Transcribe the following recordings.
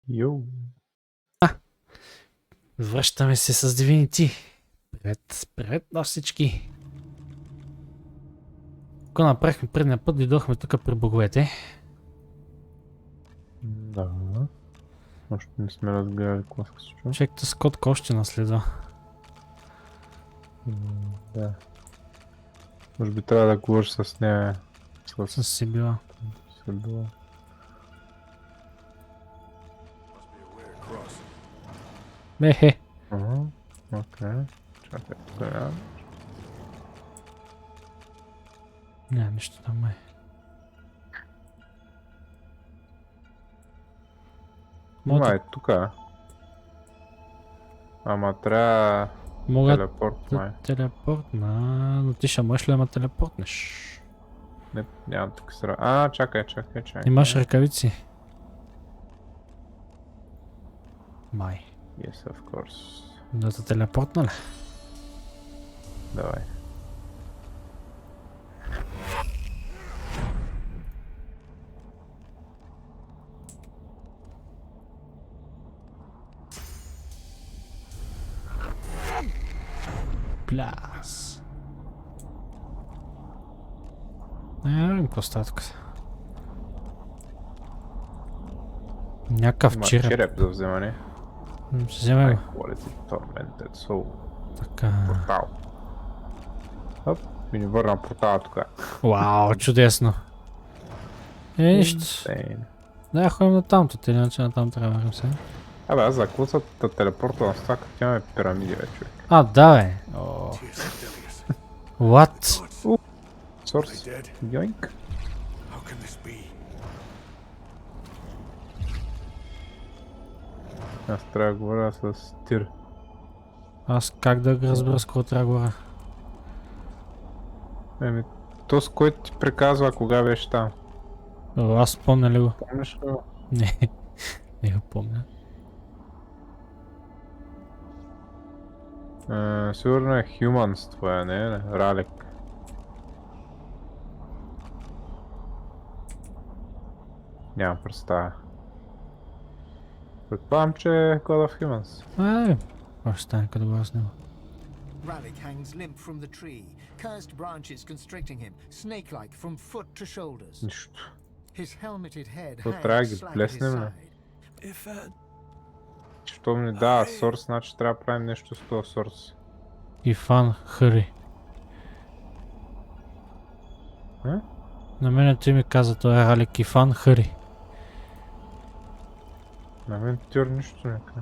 Йоу. Връщаме се с Divinity. Привет на всички. Ако направихме предния път, дойдохме тук при боговете. Да. Още не сме разгледали какво се случва. Чекта с котка още наследва. Да. Може би трябва да говориш с нея. С Сибила. Сибила. Мехе. Окей. Чакай, сега. Няма нищо там май. Ма е тука. Ама трябва Мога телепорт, да май. телепортна, но ти ще можеш ли да ме телепортнеш? Не, нямам така сра. Чакай. Имаш ръкавици? Май. Yes, of course. Да те телепортна ли? Давай. Пляс. Не, какво става тук? Някакъв Има череп. череп за вземане. Ще вземе го. Quality Tormented Soul. Така. Портал. Оп, ми ни върна портала тук. Вау, чудесно. Нищо. Insane. Да, ходим на тамто, те иначе на там трябва да върнем сега. Абе, аз за какво са да телепорта на стака, тя имаме пирамиди вече. Да бе. What? Сорс. Йойнк. Аз трябва да говоря с Тир. Аз как да разбера с какво трябва да говоря? То с който ти приказва кога беше там. Аз помня ли го? Помниш ли го? Не го помня. Сигурно е Humans твоя, не? Ралек. Нямам представа. Предполагам, че е God of Humans. Какво ще стане като говоря с него? Ralik hangs limp from the tree, cursed branches constricting him, snake-like from foot to shoulders. Нищо. His helmeted head То трябва да hangs ги slack at his плеснем, ли? side. Що ми дава сорс, значи трябва да правим нещо с този сорс. Ифан Хари. На мен ти ми каза той е Ралик Ифан Хари. На мен Тюр нищо не каза.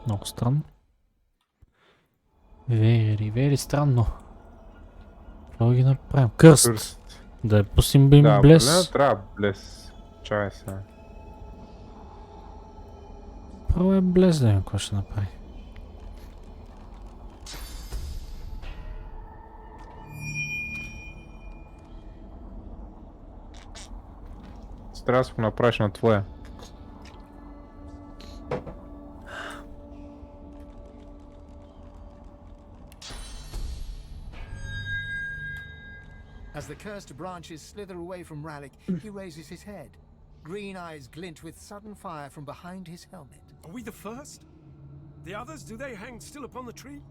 Много странно. Вери странно. Какво да ги направим? Кърст! Да я пустим им Да, блес. определено трябва блес. Чай сега. Първо е блес да видим какво ще направи. Трябва да си го направиш на твоя. As the cursed branches slither away from Ralik, he raises his head. Green eyes glint with sudden fire from behind his helmet. Are we the first? The others, do they hang still upon the tree?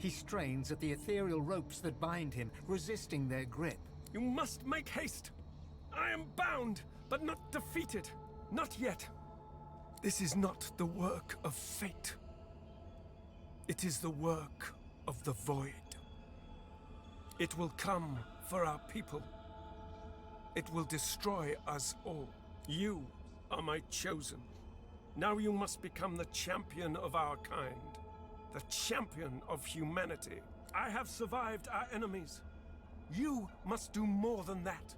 He strains at the ethereal ropes that bind him, resisting their grip. You must make haste. I am bound, but not defeated. Not yet. This is not the work of fate. It is the work of the void. It will come for our people. It will destroy us all. You are my chosen. Now you must become the champion of our kind. The champion of humanity. I have survived our enemies. You must do more than that.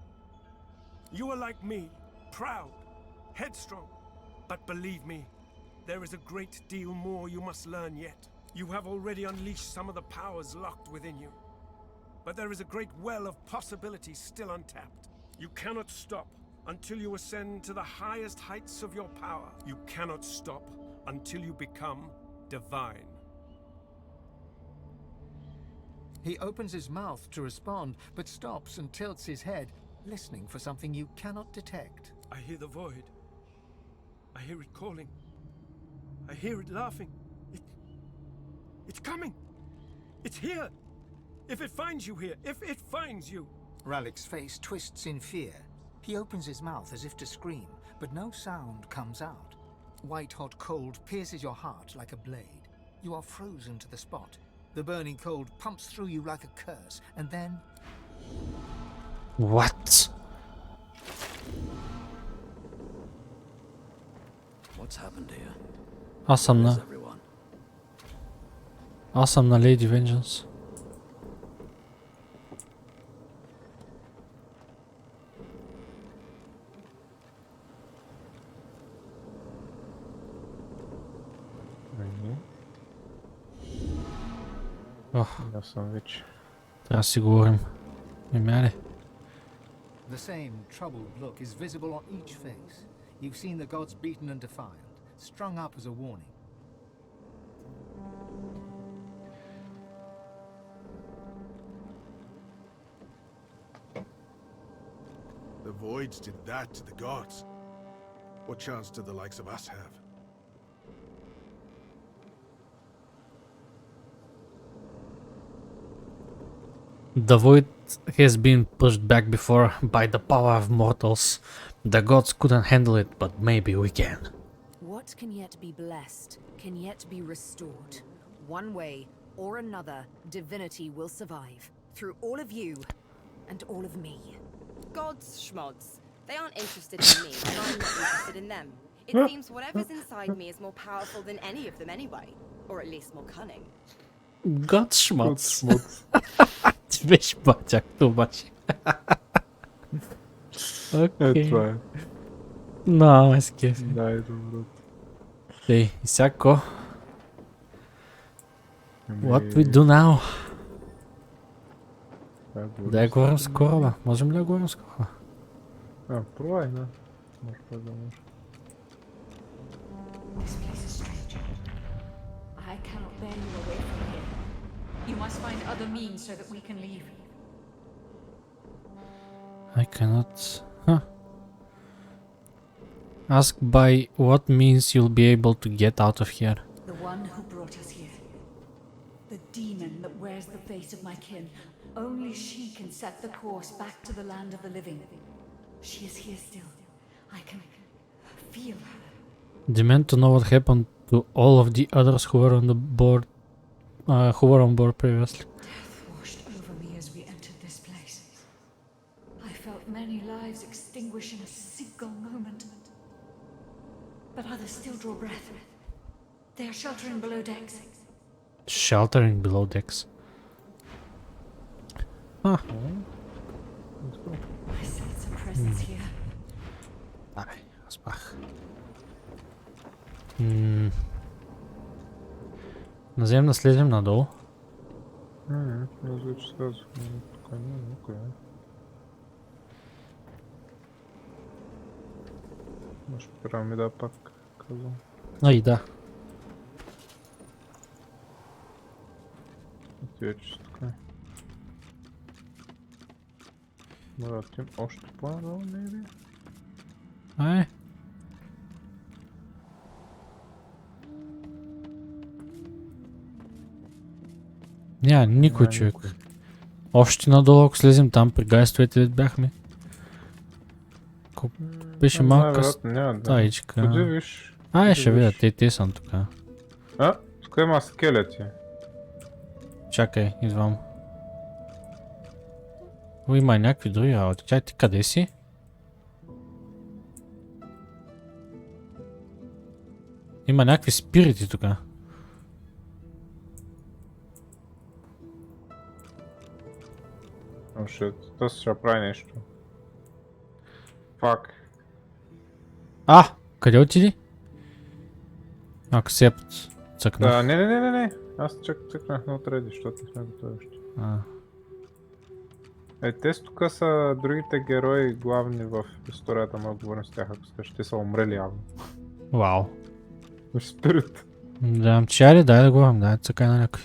You are like me, proud, headstrong. But believe me, there is a great deal more you must learn yet. You have already unleashed some of the powers locked within you. But there is a great well of possibilities still untapped. You cannot stop until you ascend to the highest heights of your power. You cannot stop until you become divine. He opens his mouth to respond, but stops and tilts his head. listening for something you cannot detect. I hear the void. I hear it calling. I hear it laughing. It's coming. It's here. If it finds you here, if it finds you. Ralik's face twists in fear. He opens his mouth as if to scream, but no sound comes out. White-hot cold pierces your heart like a blade. You are frozen to the spot. The burning cold pumps through you like a curse, and then... What? What's happened here? Аз съм Where's на... everyone? Аз съм на Lady Vengeance. Ох, Аз съм вече. трябва да си говорим. Имя. The same troubled look is visible on each face. You've seen the gods beaten and defiled, strung up as a warning. The voids did that to the gods. What chance do the likes of us have? The void has been pushed back before by the power of mortals. The gods couldn't handle it, but maybe we can. What can yet be blessed, can yet be restored. One way or another, divinity will survive. Through all of you and all of me. Gods, schmods. They aren't interested in me, and I'm not interested in them. It seems whatever's inside me is more powerful than any of them anyway. Or at least more cunning. God schmutz. Ти беше батякто обаче. Окей. Това е. No, ме скефи. Най-доброто. Ей, и всяко. What we do now? Да я говорим с кораба. Можем ли да говорим с кораба? Пробвай, да. Може пак да може. This place is strange. I cannot bear you away from here. You must find other means so that we can leave. I cannot... Huh. Ask by what means you'll be able to get out of here. The one who brought us here. The demon that wears the face of my kin. Only she can set the course back to the land of the living. She is here still. I can feel her. Demand to know what happened to all of the others who were on the board, who were on board previously. Death washed over me as we entered this place. I felt many lives extinguish in a single moment. But others still draw breath. They are sheltering below decks. Sheltering below decks. Ah. I sense a presence here. Давай, разбрах. Назем да слезем надолу. Аз вече казах, тук няма никой. Може пирамида пак казвам. Ай, да. Ти вече си тук. Вратим още по-надолу, maybe? Ай. Няма никой човек. Още надолу, ако слезем там при гайстовете, дето бяхме. Беше малка стаичка. Ходи виж. Ай, ще видя, те са тук. Тук има скелети. Чакай, идвам. О, има и някакви други работи. Чай, ти къде си? Има някакви спирити тук. О, шит. То ще прави нещо. Фак. Къде отиди? Аксепт. Цъкнах. Да, не. Аз цъкнах на отреди, защото не сме готови още. Те тук са другите герои главни в историята, мога да говорим с тях, ако искаш. Те са умрели явно. Вау. Спирит. Да, чари, дай да говорим, дай цъкай на някой.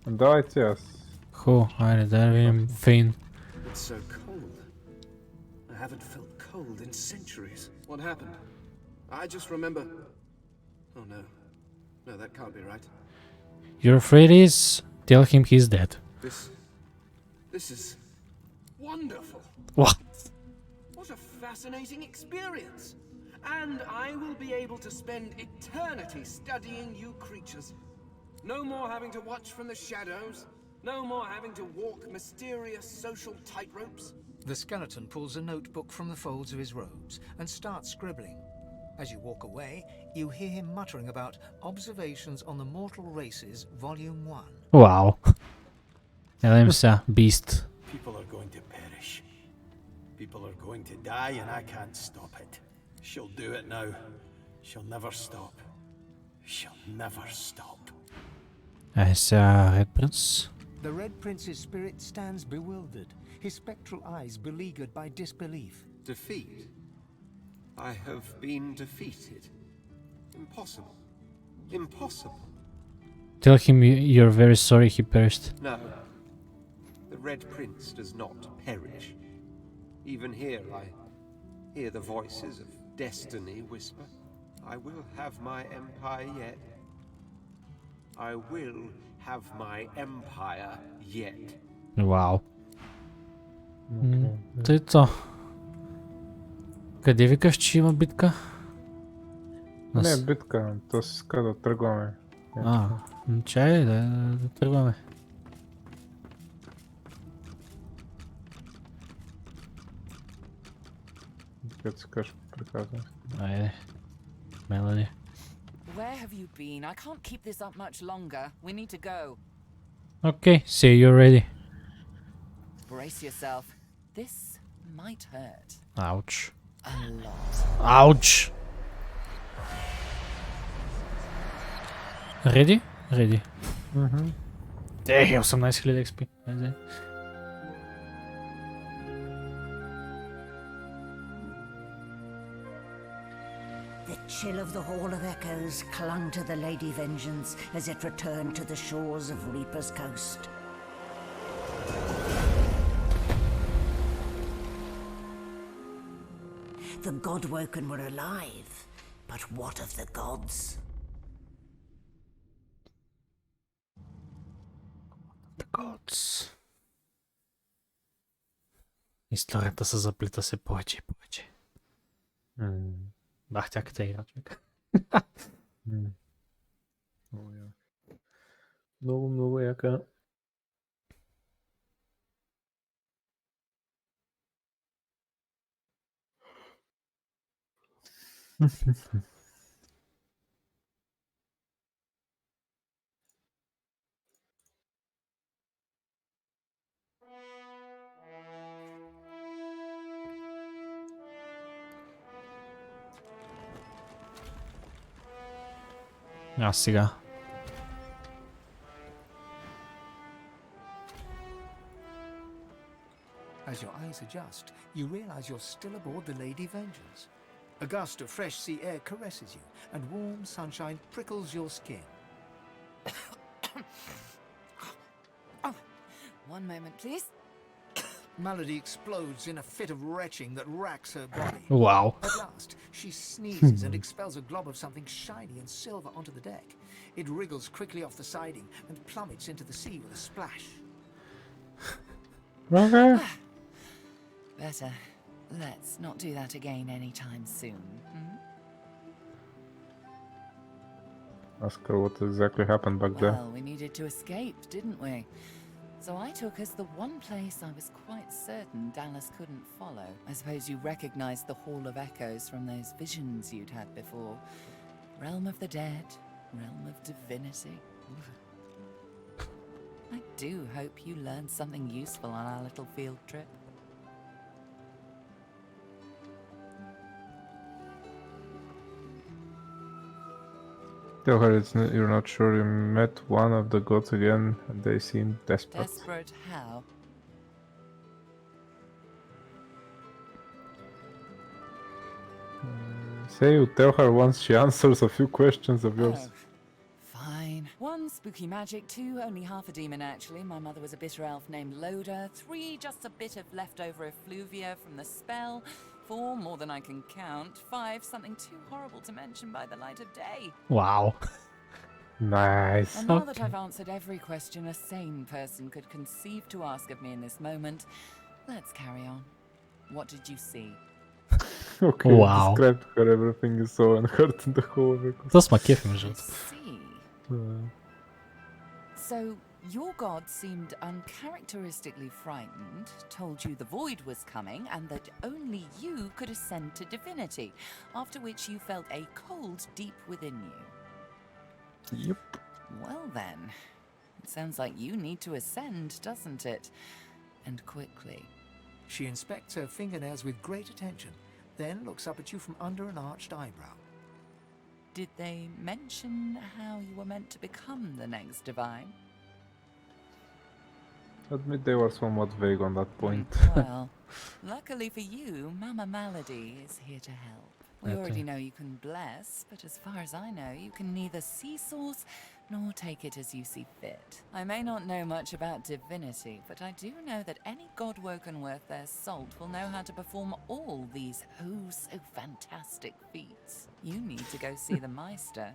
Давай ти аз. Хубаво, айде, дай да видим Фейн. It's so cold. haven't felt cold in centuries. What happened? I just remember... Oh no. No, that can't be right. You're afraid is? Tell him he's dead. This is... wonderful. What? What a fascinating experience. And I will be able to spend eternity studying you creatures. No more having to watch from the shadows. No more having to walk mysterious social tightropes. The skeleton pulls a notebook from the folds of his robes and starts scribbling. As you walk away, you hear him muttering about Observations on the Mortal Races, Volume 1. Wow. Елем сега, Beast. People are going to perish. People are going to die and I can't stop it. She'll do it now. She'll never stop. She'll never stop. Сега, Red Prince. The Red Prince's spirit stands bewildered, his spectral eyes beleaguered by disbelief. Defeat? I have been defeated. Impossible. Impossible. Tell him you're very sorry he perished. No. The Red Prince does not perish. Even here I hear the voices of destiny whisper, I will have my empire yet. I will have my empire yet. Вау. Тъй то. Къде викаш, че има битка? Не битка, то се иска да тръгваме. Чай, да тръгваме. Където си кажеш приказване. Айде. Мелоди. Where have you been? I can't keep this up much longer. We need to go. Okay, say you're ready. Brace yourself. This might hurt. Ouch. A lot. Ouch! Ready? Ready. Ей, 18 000 XP. Айде. The chill of the Hall of Echoes clung to the Lady Vengeance as it returned to the shores of Reaper's Coast. The Godwoken were alive, but what of the gods? The gods. Историята се заплита се повече и повече. Бах, тя къде игра, човек. Много, много яка. Аз сега. As your eyes adjust, you realize you're still aboard the Lady Vengeance. A gust of fresh sea air caresses you, and warm sunshine prickles your skin. One moment, please. Malady explodes in a fit of retching that racks her body. Wow. At last, she sneezes and expels a glob of something shiny and silver onto the deck. It wriggles quickly off the siding and plummets into the sea with a splash. Better. Let's not do that again anytime soon. Ask her what exactly happened back there. Well, we needed to escape, didn't we? So I took us the one place I was quite certain Dallas couldn't follow. I suppose you recognized the Hall of Echoes from those visions you'd had before. Realm of the dead, realm of divinity. I do hope you learned something useful on our little field trip. Tell her you're not sure you met one of the gods again and they seem desperate. Desperate how? Say you tell her once she answers a few questions of yours. Fine. Once we spooky magic too, only half a demon actually. My mother was a bitter elf named Loda. 3, just a bit of leftover effluvia from the spell. 4, more than I can count. 5, something too horrible to mention by the light of day. Wow. Nice. And now that I've answered every question a sane person could conceive to ask of me in this moment, let's carry on. What did you see? Okay, Wow. describe to her everything you saw and heard in the whole record. To sma kef между I другото. see. So, your god seemed uncharacteristically frightened, told you the void was coming, and that only you could ascend to divinity, after which you felt a cold deep within you. Yep. Well then, it sounds like you need to ascend, doesn't it? And quickly. She inspects her fingernails with great attention, then looks up at you from under an arched eyebrow. Did they mention how you were meant to become the next divine? Admit they were somewhat vague on that point. Well, luckily for you, Mama Malady is here to help. We already know you can bless, but as far as I know, you can neither see source nor take it as you see fit. I may not know much about divinity, but I do know that any god-woken worth their salt will know how to perform all these oh-so-fantastic feats. You need to go see the Meister.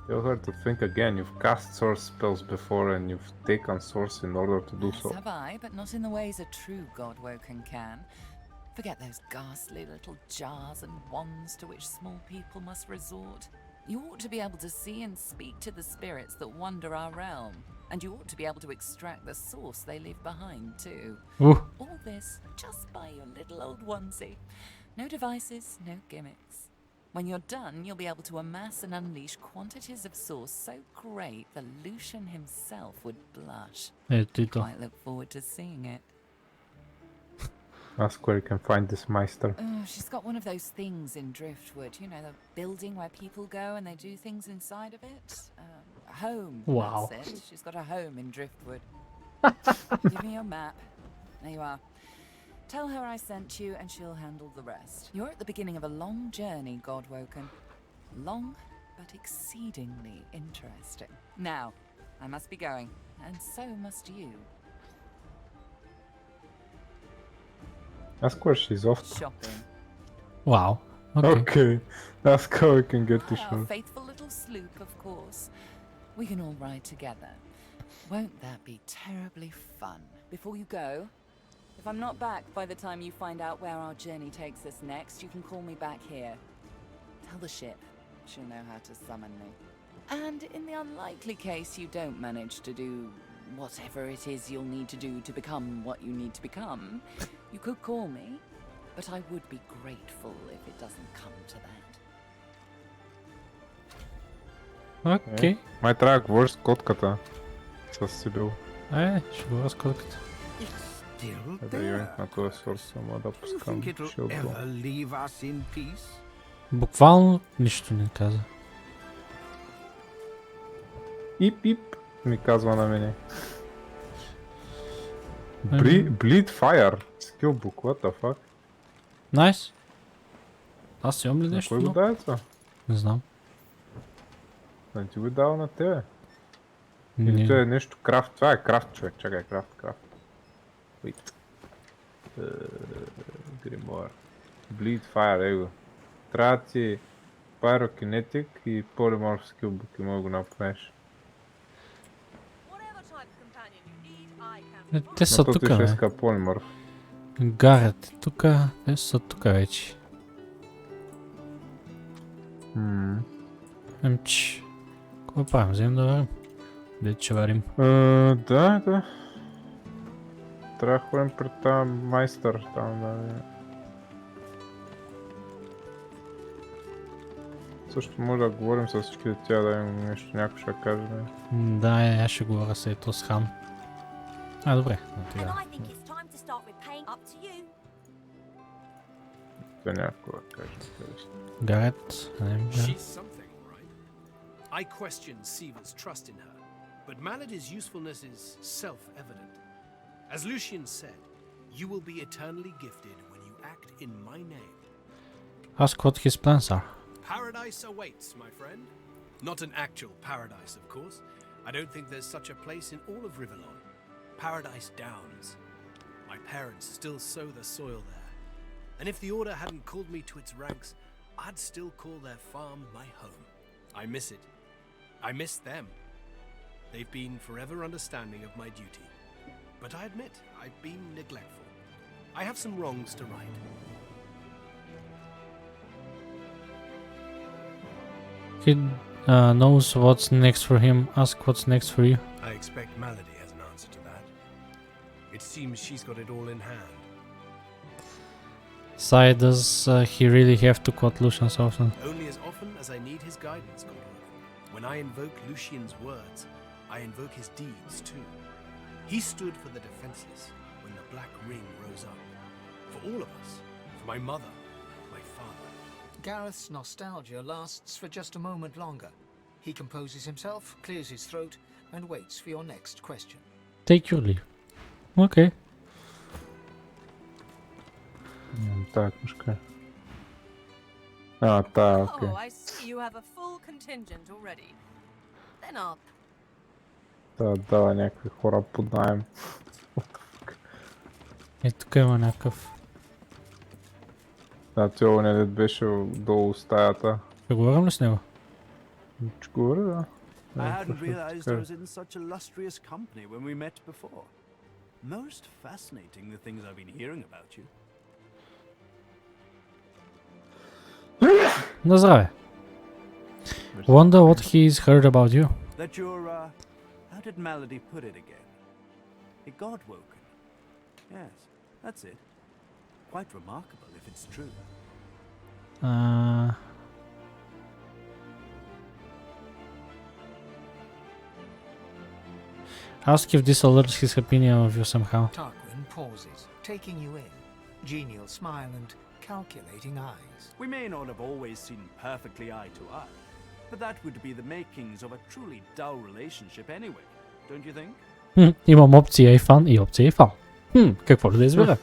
Tell her to think again. You've cast source spells before and you've taken source in order to do so. As have I, but not in the ways a true god-woken can. Forget those ghastly little jars and wands to which small people must resort. You ought to be able to see and speak to the spirits that wander our realm. And you ought to be able to extract the source they leave behind, too. Ooh. All this just by your little old onesie. No devices, no gimmicks. When you're done, you'll be able to amass and unleash quantities of source so great that Lucian himself would blush. Quite look forward to seeing it. Ask where you can find this Meister. Oh, she's got one of those things in Driftwood. You know, the building where people go and they do things inside of it? A home. Wow. That's it. She's got a home in Driftwood. Give me your map. There you are. Tell her I sent you and she'll handle the rest. You're at the beginning of a long journey, Godwoken. Long, but exceedingly interesting. Now, I must be going, and so must you. Ask where she's off to. Shopping. Wow. Okay. Ask how we can get to Our shore. faithful little sloop, of course. We can all ride together. Won't that be terribly fun? Before you go, if I'm not back by the time you find out where our journey takes us next, you can call me back here. Tell the ship. She'll know how to summon me. And in the unlikely case you don't manage to do whatever it is you'll need to do to become what you need to become, you could call me, but I would be grateful if it doesn't come to that. Окей. Май трябва да говориш с котката. С Сибил. Ще говоря с котката. Да юнит на този сорс само да пускам шилдо. Буквално нищо не каза. Ип ми казва на мене. Bleed Fire. Skill book, what the fuck? Найс. Аз имам ли нещо? Кой го даде това? Не знам. Не ти го дава на тебе. Или това е нещо крафт. Това е крафт, човек. Чакай, крафт. Wait. Grimoire. Bleed Fire, его. Трябва ти Pyrokinetic и Polymorph Skillbook и мога да го направиш. Те са тук, бе. Polymorph. Гарят е тук. Те са тук вече. Емчи. Какво правим? Вземем да варим. Де че варим? Да. Трябва да ходим пред тази майстър там, да. Също може да говорим с всички тя, да им нещо някой ще каже. Да, аз ще говоря с ето с Хан. Добре. Това някой да каже. Гарет. I question Siva's trust in her, but Malady's usefulness is self-evident. As Lucian said, you will be eternally gifted when you in my name. Ask what his plans are. Paradise awaits, my friend. Not an actual paradise, of course. I don't think there's such a place in all of Rivellon. Paradise Downs. My parents still sow the soil there. And if the Order hadn't called me to its ranks, I'd still call their farm my home. I miss it. I miss them. They've been forever understanding of my duty. But I admit, I've been neglectful. I have some wrongs to right. He knows what's next for him. Ask what's next for you. I expect Malady has an answer to that. It seems she's got it all in hand. Sai, does he really have to quote Lucian so often? Only as often as I need his guidance, Godwin. When I invoke Lucian's words, I invoke his deeds too. He stood for the defenseless when the Black Ring rose up. For all of us. For my mother. My father. Gareth's nostalgia lasts for just a moment longer. He composes himself, clears his throat, and waits for your next question. Take your leave. Okay. Так, мушка. А, так, окей. Oh, I see you have a full contingent already. Then I'll... Да, дава някакви хора под найем. Тук има някакъв. Да, това не беше долу в стаята. Ще говорим ли с него? Ще говоря, да. I hadn't realized I was in such illustrious company when we met before. Most fascinating the things I've been hearing about you. На здраве. Wonder what he's heard about you. That you're, how did Malady put it again? A god-woken. Yes, that's it. Quite remarkable if it's true. Ask if this alters his opinion of you somehow. Tarquin pauses, taking you in. Genial smile and calculating eyes. We may not have always seen perfectly eye to eye, but that would be the makings of a truly dull relationship anyway, don't you think? Имам опция и фан и опция и фан. Какво да избера?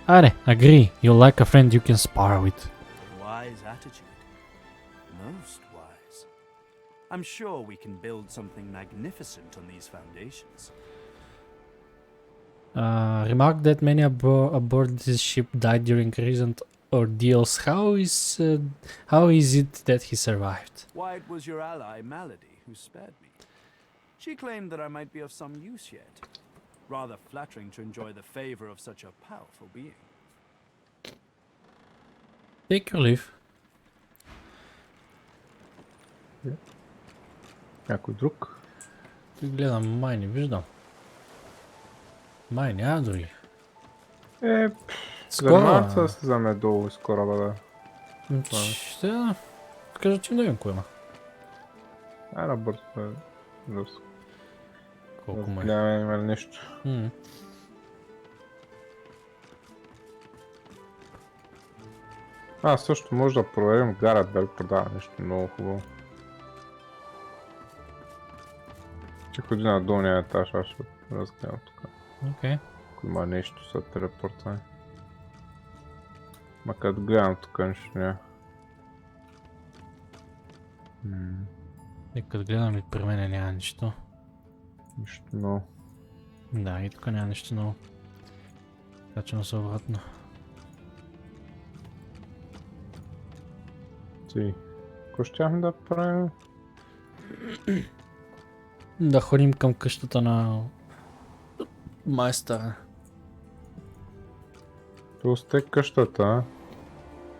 Аре, agree. You like a friend you can spar with. Wise attitude. Most wise. I'm sure we can build something magnificent on these foundations. Remark that many aboard this ship died during recent ordeals. How is it that he survived? Why, it was your ally, Malady, who spared me. She claimed that I might be of some use yet. Rather flattering to enjoy the favor of such a powerful being. Take your leave. Някой друг? Гледам, май не виждам. Май няма дори. Занимават се да слизаме долу с кораба, да. Ще кажа, че не видим кой има. Айде бързо, да. Колко май? Гледаме, има ли нещо. Също може да проверим гарът, дали продава нещо много хубаво. Ще ходи на долния етаж, аз ще разгледам тук. Окей. Ако има нещо за телепортане. Ма като гледам тук нищо няма. И като гледам и при мене няма нищо. Нищо много. Да, и тук няма нищо много. Качвам се обратно. Какво щяхме да правим? Да ходим към къщата на майстъра. Тоест е къщата,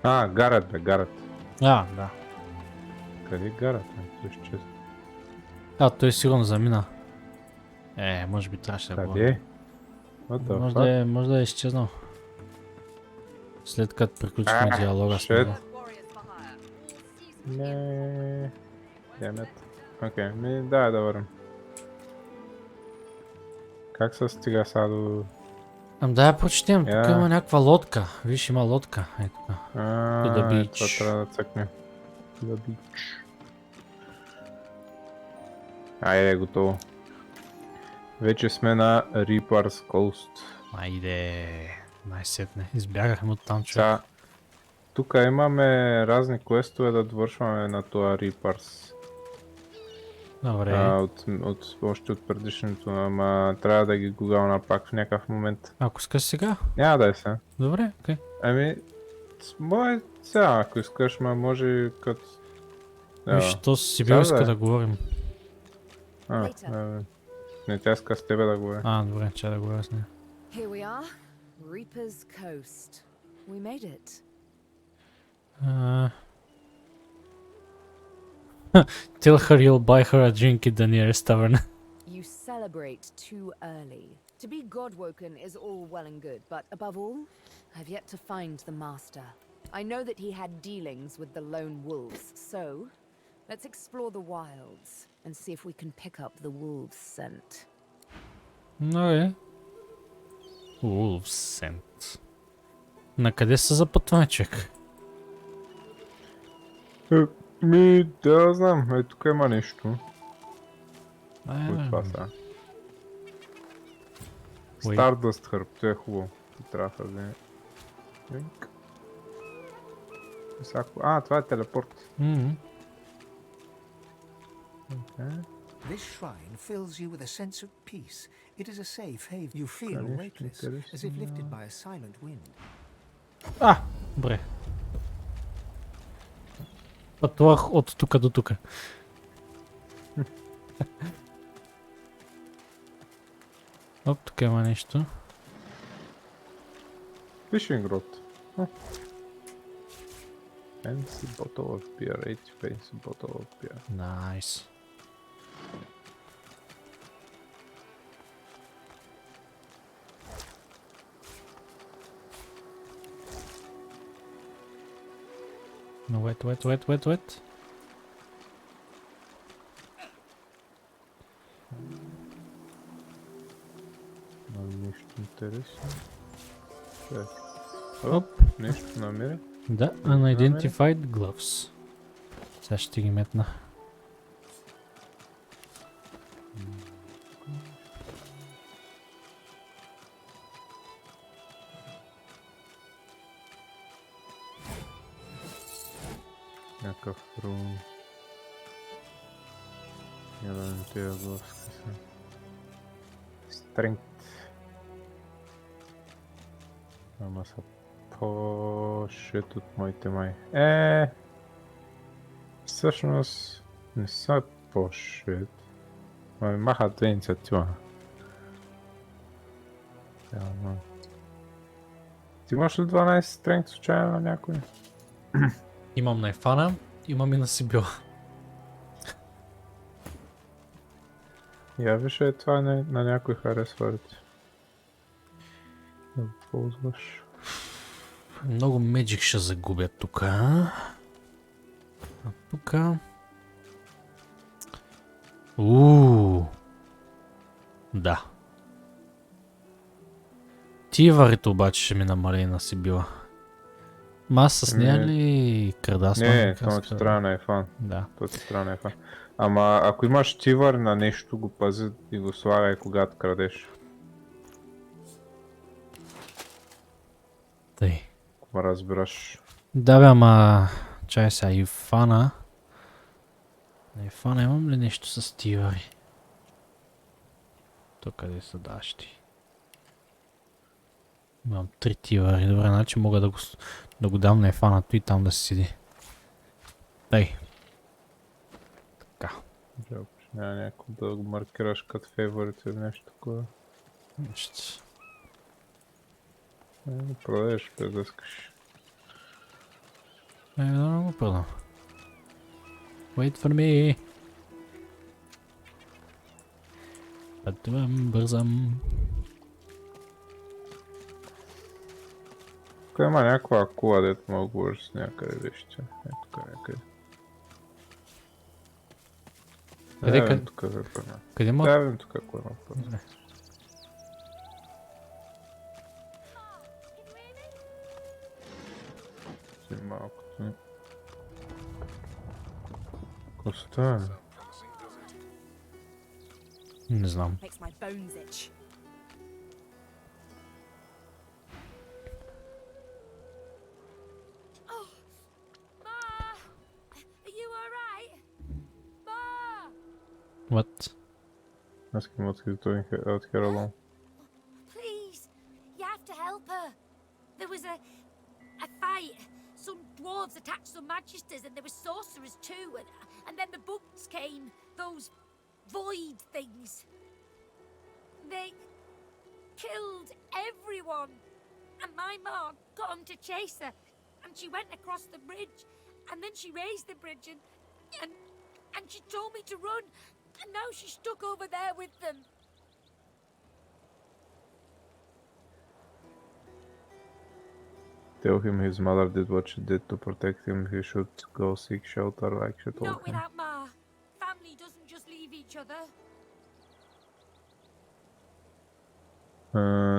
гарът бе, гарът. Да. Къде е гарът? Той ще чест. Той сигурно замина. Може би трябваше да го... Къде? Може да е изчезнал. След като приключихме диалога с него. Не. Окей, да вървим. Как се стига сега до... Да я прочетем, тук има някаква лодка. Виж, има лодка. Ето тук. To the beach. Това трябва да цъкне. To the beach. Айде, готово. Вече сме на Reaper's Coast. Айде, най-сетне. Избягахме от там, човек. Сега, тук имаме разни квестове да довършваме на това Reapers. Добре. Още от предишното, ама трябва да ги гугълна пак в някакъв момент. Ако искаш сега? Няма да е сега. Добре, окей. Ами, мое сега, ако искаш, ма може като... Виж, то си бил иска да говорим. Не, тя иска с тебе да говори. Добре, че да говоря с нея. Here we are, Reaper's Coast. We made it. Tell her you'll buy her a drink in the nearest tavern. You celebrate too early. To be godwoken is all well and good, but above all, I've yet to find the master. I know that he had dealings with the lone wolves, so let's explore the wilds and see if we can pick up the wolves' scent. Okay. Wolves scent. На къде се запътваме, човек? Да знам, тук има нещо. От това сега. Stardust Herb, това е хубаво. Трябва да вземе. Това е телепорт. This shrine fills you with a sense of peace. It is a safe haven. You feel weightless, as if lifted by a silent wind. Добре. Пътувах от тука до тука. Оп, тук има нещо. Fishing rod. Fancy bottle of beer, 80 fancy bottle of beer. Nice. No, wait. Нещо интересно. Оп. Нещо намеря. Да, unidentified gloves. Сега ще ги метна. Някакъв рум. Ядам тези главски са. Strength. Ама са по-шит от моите май. Всъщност не са по-шит. Ами махат две инициатива. Ти имаш ли 12 strength случайно на някой? Имам на Ефана, имам и на Сибила. Я виж това на някой харесва ли ти? Да го ползваш. Много меджик ще загубя тука. А тука... Да. Тиварите обаче ще ми намали на Сибила. Аз с нея ли крадасма? Не, това ти трябва на Ефан. Да. Това ти трябва на Ефан. Ама ако имаш тивър на нещо, го пази и го слагай когато крадеш. Тъй. Ако разбираш. Да бе, ама... Чай сега, Ефана... На Ефана имам ли нещо с тивъри? То къде са дащи? Имам 3 тивъри. Добре, значи мога да го дам на Ефанато и там да се седи. Тъй. Така. Няма някакво да го маркираш като фейворит или нещо такова. Нещо. Продадеш без да искаш. Да го продам. Wait for me. Пътувам, бързам. Тук има някаква акула, дето мога да говориш с някъде вещи. Тук някъде. Къде? Къде мога? Да, тук ако има първо. Малкото. Какво става? Не знам. Makes my bones itch. Oh, Ma, are you alright? Ma. What? Ask him what he's doing out here alone. Please, you have to help her. There was a fight. Some dwarves attacked some magisters, and there were sorcerers too. And then the bugs came. Those void things. They killed everyone. And my mom got them to chase her. And she went across the bridge. And then she raised the bridge and she told me to run. And now she's stuck over there with them. Tell him his mother did what she did to protect him. He should go seek shelter like she told Not him. without Ma. Family doesn't just leave each other.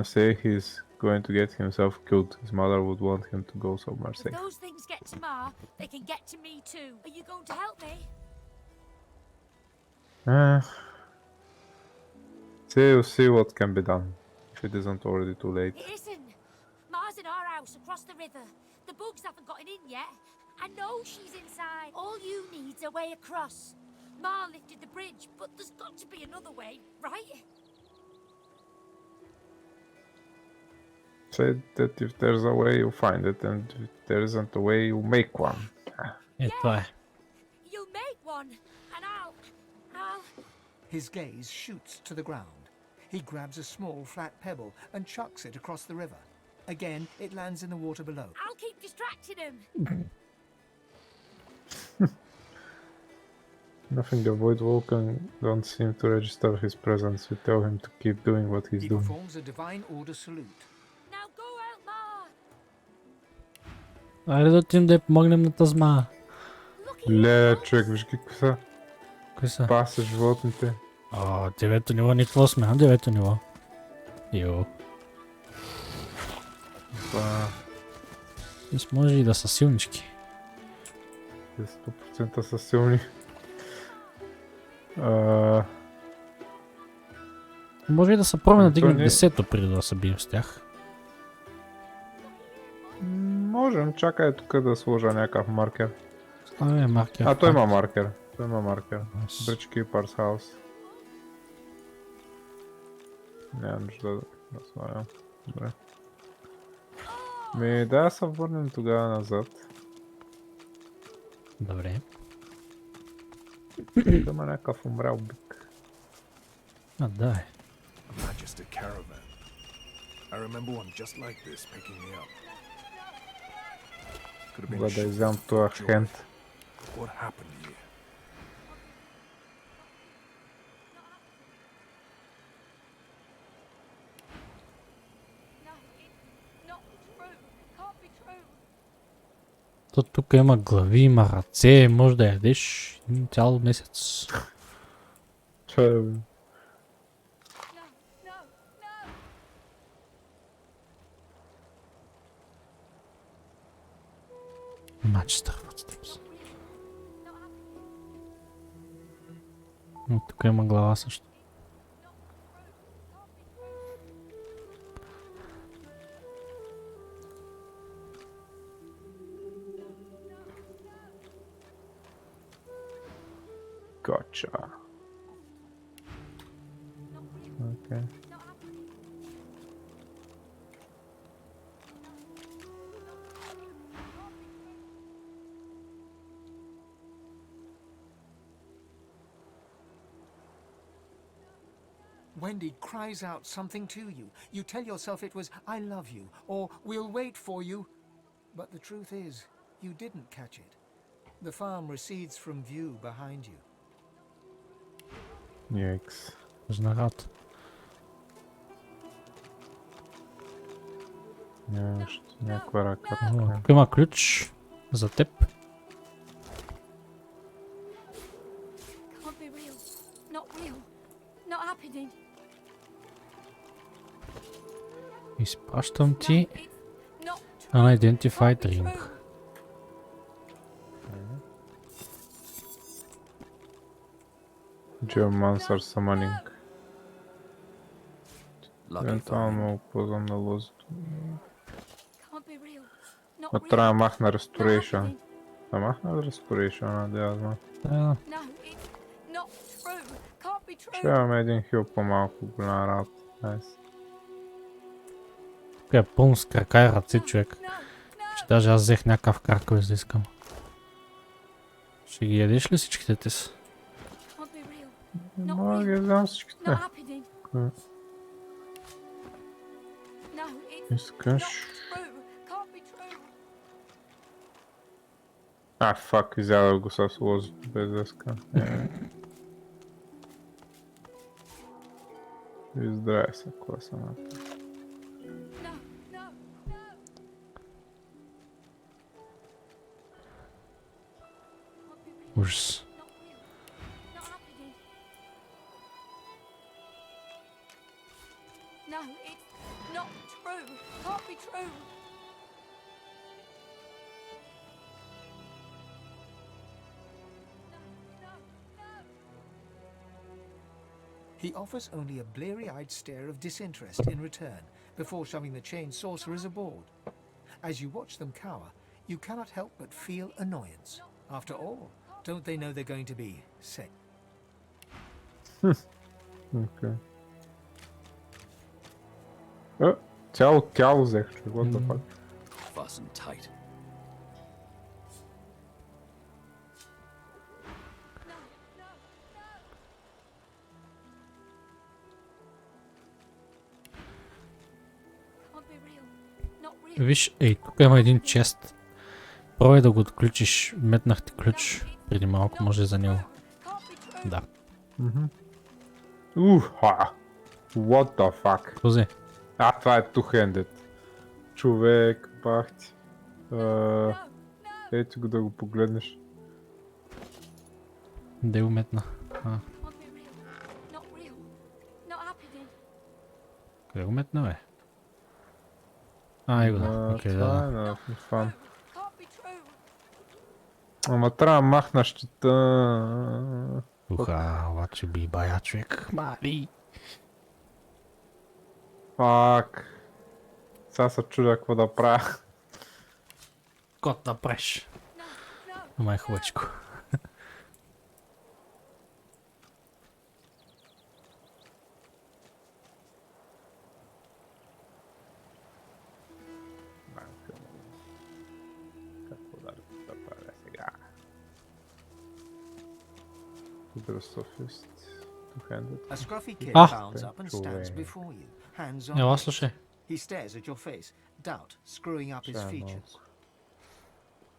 Say he's going to get himself killed. His mother would want him to go somewhere If safe. those things get to Ma, they can get to me too. Are you going to help me? See what can be done. If it isn't already too late. It isn't. Ma's in our house across the river. The bugs haven't gotten in yet. I know she's inside. All you need's a way across. Ma lifted the bridge, but there's got to be another way, right? Say that if there's a way, you find it, and if there isn't a way, you make one. Това е. You'll make one, and I'll... His gaze shoots to the ground. He grabs a small flat pebble and chucks it across the river. Again, it lands in the water below. I'll keep distracting him. Nothing the Void Vulcan don't seem to register his presence. You tell him to keep doing what he's He doing. performs a divine order salute. Now go out, Ma. Айде да отидем да я помогнем на тази ма. Ле, човек, виж какви са. Кои са? Паса животните. О, 9-то ниво, ни какво сме, 9-то ниво. Йо. Мис може и да са силнички. 100% са силни. Може и да се пробваме да дигнем 10-то преди да се бием с тях. Можем, чакай тук да сложа някакъв маркер. Ставаме маркер. А, той има маркер. Той има маркер. Bridge Keeper's House. Няма нужда да слагам. Добре. Да се върнем тогава назад. Добре. Тук има някакъв умрял бик. А, да е. Magister caravan. I remember one just like this picking me up. Мога да изям това хент. What happened here? То тук има глави, има ръце, може да ядеш цял месец. Чай, бе. Magister footsteps. Тук има глава също. Gotcha. Okay. Wendy cries out something to you. You tell yourself it was, I love you, or we'll wait for you. But the truth is, you didn't catch it. The farm recedes from view behind you. Yikes. Знарад. Някаква ръка. Тук има ключ за теб. Can't be real. Not real. Not happening. Изпращам ти Unidentified Ring. Geomancer Summoning. Евентуално мога ползвам на лозото. Can't be real. Not Но real. трябва да махна Restoration. Да махна Restoration, да знам. No, it's not true. Can't be true. Ще имаме един хил по-малко, голяма работа. Найс. Тук е пълно с крака и ръце, човек. Че даже аз взех някакъв крак, за да искам. Ще ги ядеш ли всичките ти си? Can't be real. Мога да ги вземам всичките. Not happening. Окей. No, it's Искаш... true. Can't be true. Фак, изядах го с лозото без дъска. И здраве се, кога съм направил. Ужас. No, it's not true. Can't be true. He offers only a bleary-eyed stare of disinterest in return before shoving the chained sorcerers aboard. As you watch them cower, you cannot help but feel annoyance. After all, don't they know they're going to be set? Окей. Цяло взех, човек, what the fuck? Fasten tight. Виж, ей, тук има един чест. Пробвай да го отключиш. Метнах ти ключ преди малко, може за него. Да. Уха! What the fuck? Какво взе? Това е two-handed. Човек, бах ти. Ето го да го погледнеш. Де го метна? Къде го метна, бе? Его да. Окей, Това да. е на фан. Ама трябва да махна щита. Уха, обаче би бая, човек. Мали. Фак. Сега се чудя какво да правя. Кот да преш. Ама е хубавичко. A scruffy kid Ah. bounds up and stands before you, hands on Ела, hips. слушай. He stares at your face, doubt screwing up his features.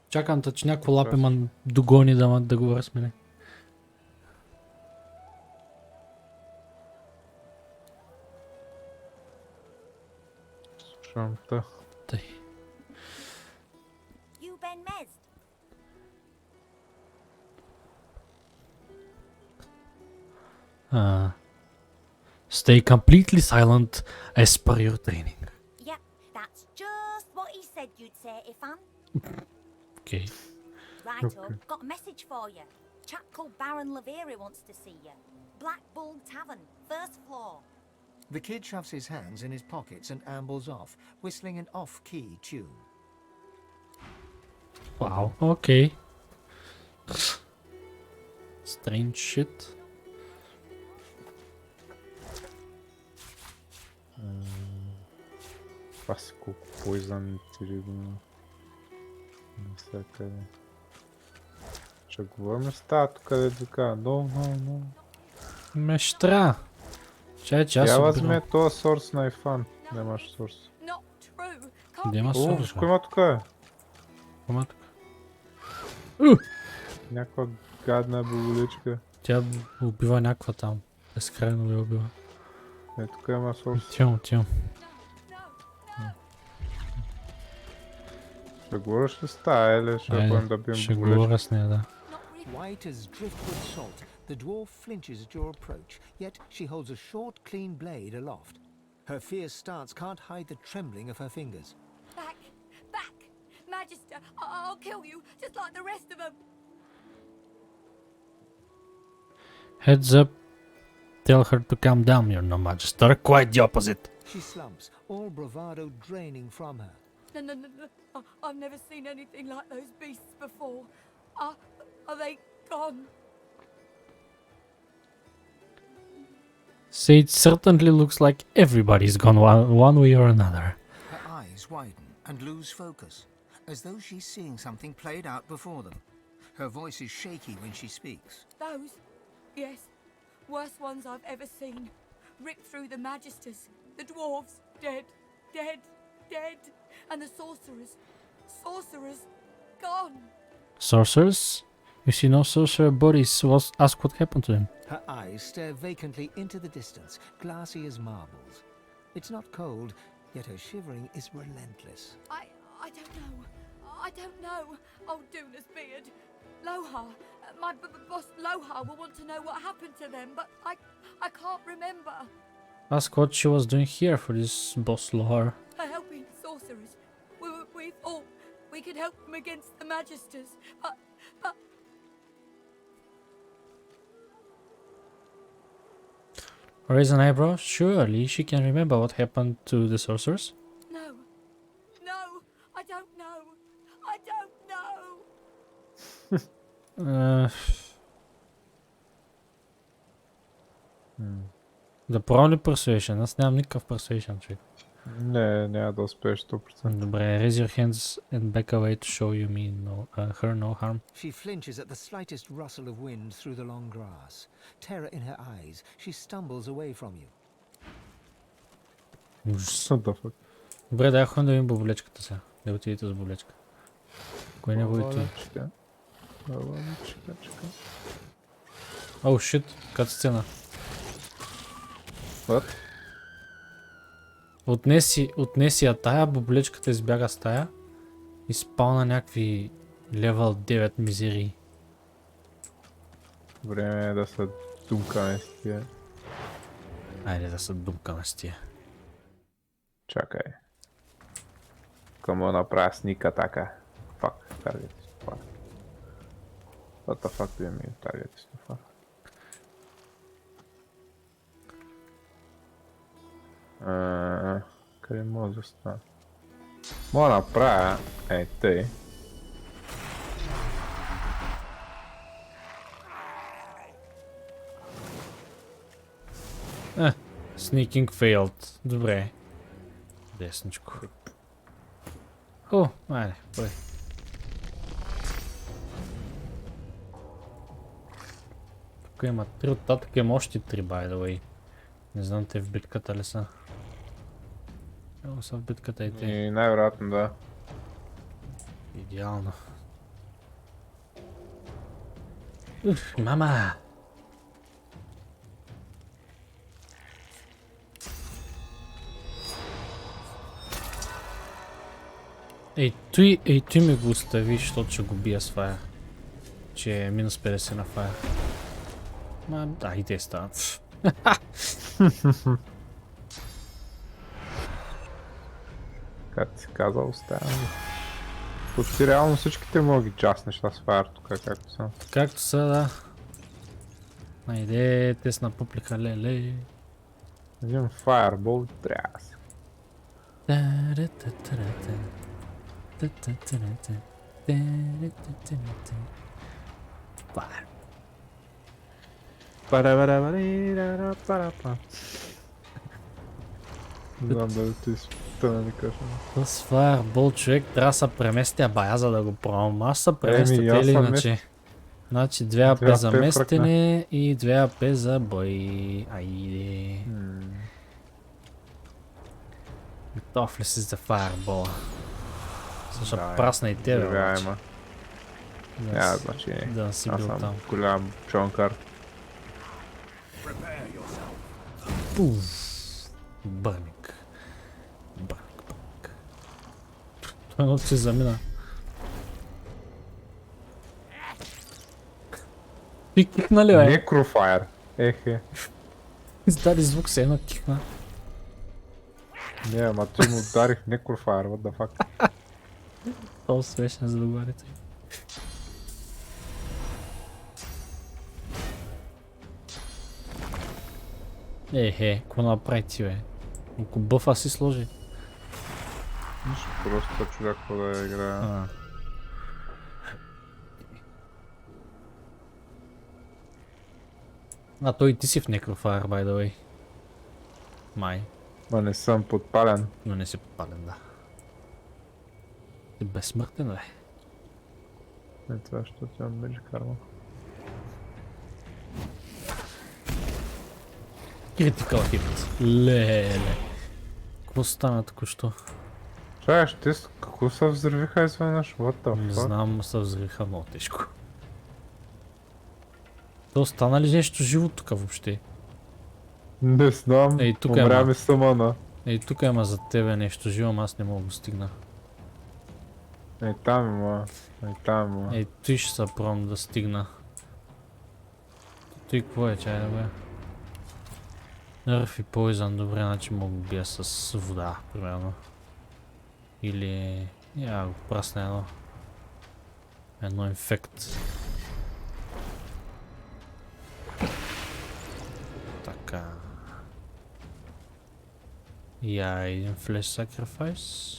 Чакам че някакво лапе ма догони да го размине. Слушам те. Тъй. You been mezzed? Stay completely silent as per your training. Yep, that's just what he said you'd say, Ifan. Okay. Righto, got a message for you. Chap called Baron Laveri wants to see you. Black Bull Tavern, first floor. The kid shoves his hands in his pockets and ambles off, whistling an off-key tune. Wow, okay. Strange shit. Това си колко поизън тиридно. Навсякъде. Ще говорим с тази тук да така. No. Мещра. Чай, че аз Я съм възьме този сорс на iPhone. Нямаш сорс. Где има О, сорс? всичко има тук е. Има тук. Някаква гадна боголичка. Тя убива някаква там. Безкрайно ви убива. Е, тук има сорс. Тям. Ще говориш ли с тая или ще бъдем да бием Ще боголичка? говоря с нея, да. White as driftwood salt, the dwarf flinches at your approach, yet she holds a short, clean blade aloft. Her fierce stance can't hide the trembling of her fingers. Back! Magister, I'll kill you, just like the rest of them. Heads up. Tell her to calm down, you're no magister. Quite the opposite. She slumps, all bravado draining from her. No. I've never seen anything like those beasts before. Are they gone? So it certainly looks like everybody's gone one way or another. Her eyes widen and lose focus, as though she's seeing something played out before them. Her voice is shaky when she speaks. Those? Yes. Worst ones I've ever seen. Ripped through the magisters. The dwarves. Dead. And the sorcerers. Gone. Sorcerers? You see no sorcerer bodies, ask what happened to them. Her eyes stare vacantly into the distance, glassy as marbles. It's not cold, yet her shivering is relentless. I don't know. Oh, Duna's beard. Lohar. My boss Lohar will want to know what happened to them, but I can't remember. Ask what she was doing here for this boss Lohar. Helping sorcerers. We thought we could help them against the magisters, but... Raise an eyebrow? Surely she can remember what happened to the sorcerers? No, I don't know. Да пробвам ли persuasion? Аз нямам никакъв persuasion, човек. Не, няма да успееш 100%. Добре, raise your hands and back away to show you me her no harm. She flinches at the slightest rustle of wind through the long grass. Terror in her eyes, she stumbles away from you. Добре, дай ходим да видим бублечката сега. Да отидете с бублечка. Кой не го отиде? Оу, шит, кат сцена. What? Отнеси я тая, бублечката избяга с тая и спална някакви левел 9 мизерии. Време е да се думкаме с тия. Айде да се думкаме с тия. Чакай. Кому направя sneak attack? Fuck, target is too far. What the fuck do you mean target is too far? Къде може да стане? Мога да направя тъй. Sneaking failed. Добре. Десничко. О, айде, бъде. Тук има 3, оттатък има още 3, by the way. Не знам те в битката ли са. Ево са в битката и те. И най-вероятно да. Идеално. Уф, мама! Ей, той ми го остави, защото ще го бия с фая. Че е минус 50 на фая. Ма, да, и те стават. Как си казал, оставям. Почти реално всичките мога ги джаснеш с фаер тук, както са. Както са, да. Айде, те са на публика, леле. Един фаербол трябва да си. Не знам дали ти спитана ми кажа. С фаербол, човек, трябва да се преместя бая, за да го пробвам. Аз се преместя или иначе. Значи 2 АП за местене и 2 АП за бой. Айде. Готов ли си за фаербола? Също прасна и тебе, обаче. Няма значение. Да не си бил там. Аз съм голям чонкар. Бърник. Това едното си замина. И кикна ли, бе? Некрофайр. Ехе. Издаде звук, се едно кикна. Не, ама ти му ударих некрофайр, what the fuck. Това свешен за да говорите. Ехе, какво направи ти, бе? Ако бъфа си сложи. Нищо, просто човек да играе. А той и ти си в Necrofire, by the way. Май. Ма не съм подпален. Но не си подпален, да. Ти безсмъртен, бе. Не това, защото имам меч карма. Critical hit. Леле. Какво стана току-що? Чай, ще какво се взривиха изведнъж? What the fuck? Не знам, се взривиха много тежко. То остана ли нещо живо тук въобще? Не знам, умря ми самана. Ей, тук има за тебе нещо живо, ама аз не мога да го стигна. Ей, там има. Ей, там има. Ей, той ще се пробвам да стигна. Той какво е, чай да бе? Nerf и Poison, добре, значи мога да бия с вода, примерно. Или... Я го прасна едно инфект. Така. Я един флеш сакрифайс.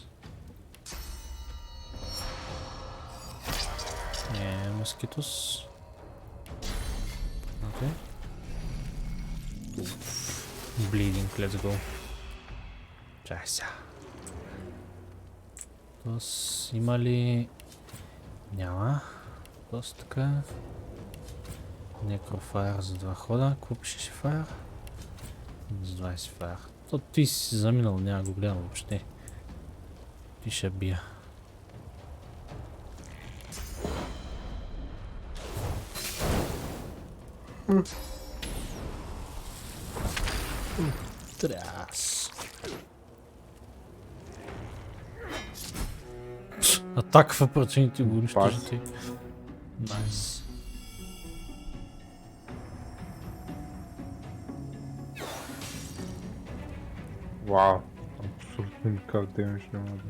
Москитос. Окей. Bleeding, let's go. Чай сега. Тоест, има ли... Няма. Тоест така. Necrofire за 2 хода. Какво пишеш Fire? С 20 Fire. То ти си заминал, няма го гледам въобще. Ти ще бия. Тряс. Атака в пръчените го унищожите. Найс. Вау. Абсолютно никакъв демидж няма да.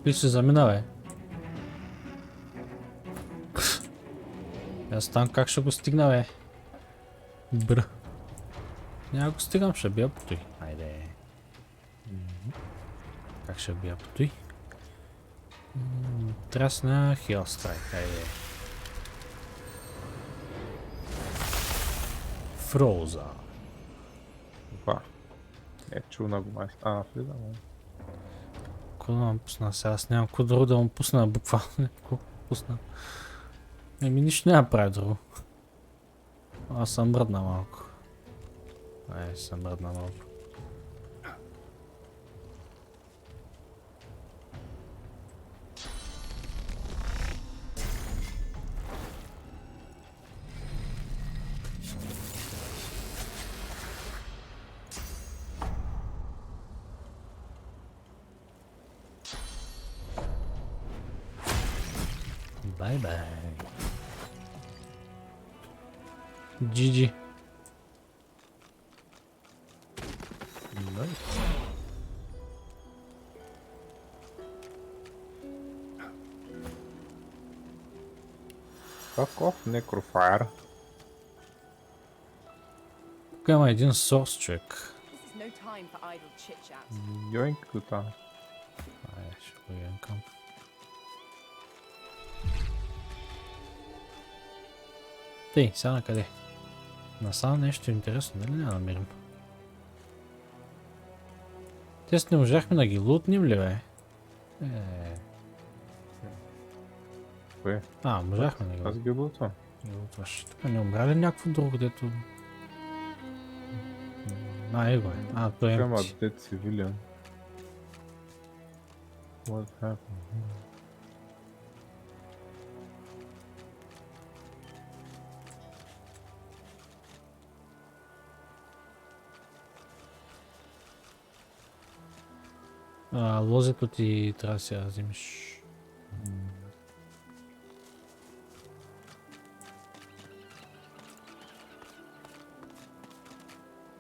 Ти се замина, бе. Аз там как ще го стигна, бе? Бр. Няма го стигам, ще бия по той. Айде. Как ще бия по той? Трасна Hell Strike, айде. Фроза. Опа. Чул на го майстор. Влизам. Какво да му пусна сега? Аз нямам какво друго да му пусна буквално. Какво пусна? Еми нищо няма прави друго. Аз съм мръдна малко. Съм мръдна малко. Bye-bye. GG. Nice. Fuck off, Necrofire. Тук има един сорс човек. Йоинк до там. Ще го йонкам. Тей, сега на къде? Насам нещо интересно, дали не намерим? Те не можахме да ги лутнем ли, бе? Кое? Можахме да ги лутнем. Аз ги лутвам. Лутваш. Тук не умря ли някакво друго, дето... Его е. Той е Кама дет цивилиан. What happened? Лозето ти трябва да си я вземеш.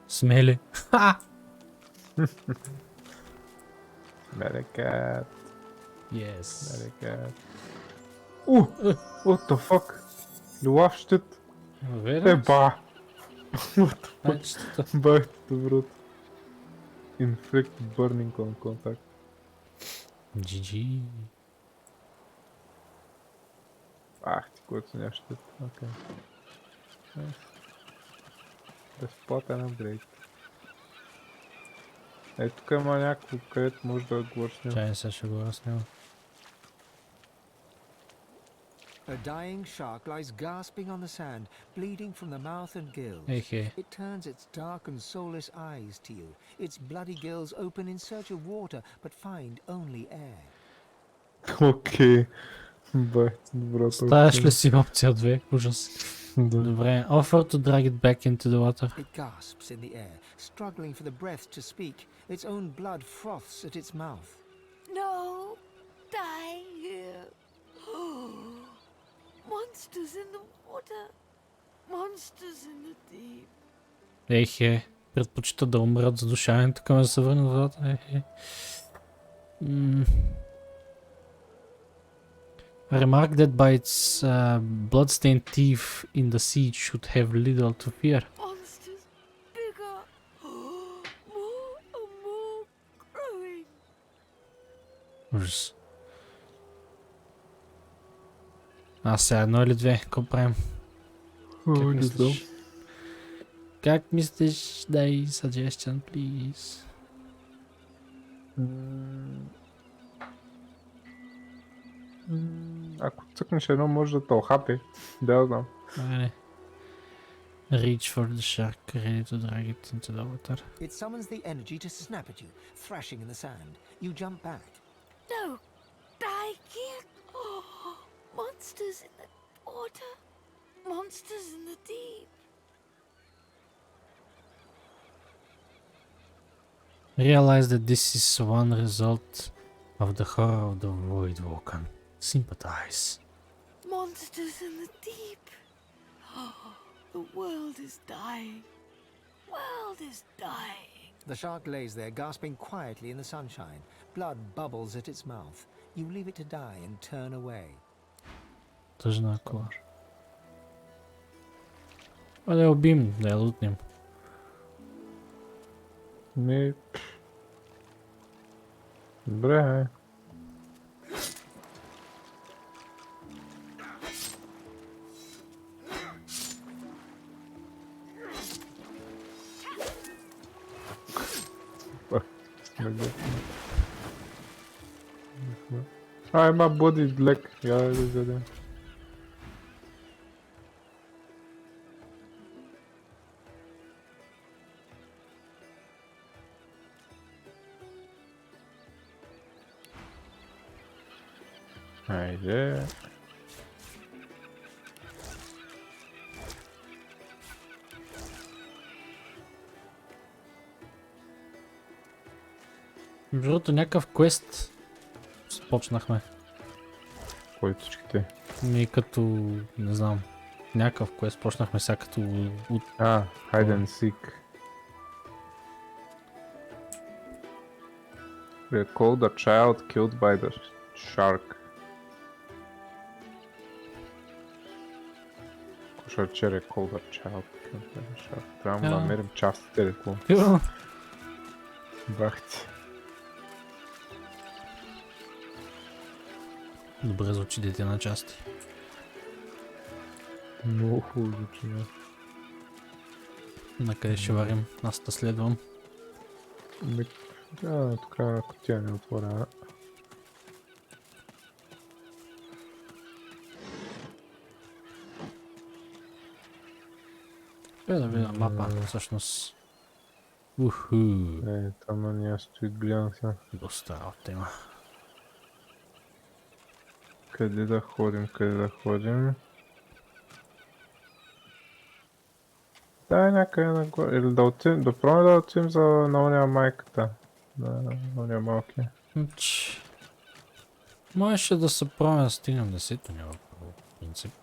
Смели. Смели кат. Yes. What the fuck? Люлав щит. Еба! Бах, доброто. Inflict burning on contact. GG. Ах ти, който няма щит. Окей. Безплатен апгрейд. Ей, тук има някакво, където може да говориш с него. Чай, сега ще говоря с него. A dying shark lies gasping on the sand, bleeding from the mouth and gills. Hey. It turns its dark and soulless eyes to you. Its bloody gills open in search of water, but find only air. Окей. Бе, доброто. Ставаш ли си опция 2? Ужас. Добре. Offer to drag it back into the water. It gasps in the air, struggling for the breath to speak. Its own blood froths at its mouth. No, die here. Monsters in the water. Monsters in the deep. Ехе. Предпочита да умра от задушаването, към да се върне в водата. Ехе. Remark that by its bloodstained teeth in the sea should have little to fear. Monsters bigger. More and more growing. Ужас. Сега едно или две? Какво правим? Как мислиш? Дай suggestion, please. Ако цъкнеш едно, може да те охапи. Да, знам. Айде. Reach for the shark, ready to drag it into the water. It summons the energy to snap at you, thrashing in the sand. You jump back. No, die here. Monsters in the water. Monsters in the deep. Realize that this is one result of the horror of the void volcan. Sympathize. Monsters in the deep. The world is dying. World is dying. The shark lays there, gasping quietly in the sunshine. Blood bubbles at its mouth. You leave it to die and turn away. Тъжна акула. Да я убим, да я лутнем. Не. Добре. Има боди лек. Я да взедем. Айде. Между другото, някакъв квест започнахме. Кой всичките? Ми като, не знам, някакъв квест почнахме сега като... Hide and seek. Recall the child killed by the shark. Кошарче recall the child killed by the shark. Трябва да намерим частите реклам. Бах ти. Добре звучи дете на части. Много хубаво звучи. Накъде ще варим? Аз те следвам. Тук кутия не отворя. Да видя мапа, всъщност. Там на нея стои, гледам сега. Доста работа има. Къде да ходим? Да, някъде нагоре. Или да отидем, да пробваме да отидем за ония майката. На ония малки. Можеше да се пробваме да стигнем 10-то ниво, по принцип.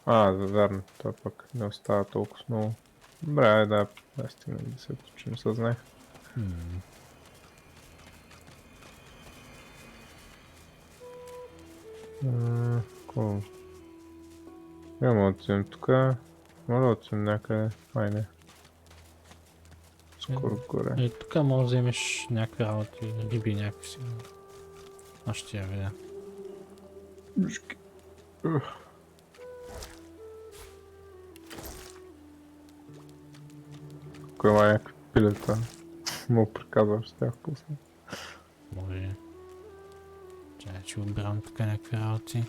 Верно, това пък не остава толкова много. Добре, да стигнем 10-то, че не съзнах. Cool. Няма да отидем тук. Може да отидем някъде. Айде. Скоро горе. И тук може да вземеш някакви работи, риби някакви си. Аз ще я видя. Мишки. Кой има някакви пилета? Мога приказваш с тях после. Може. Чай, че отбирам тук някакви работи.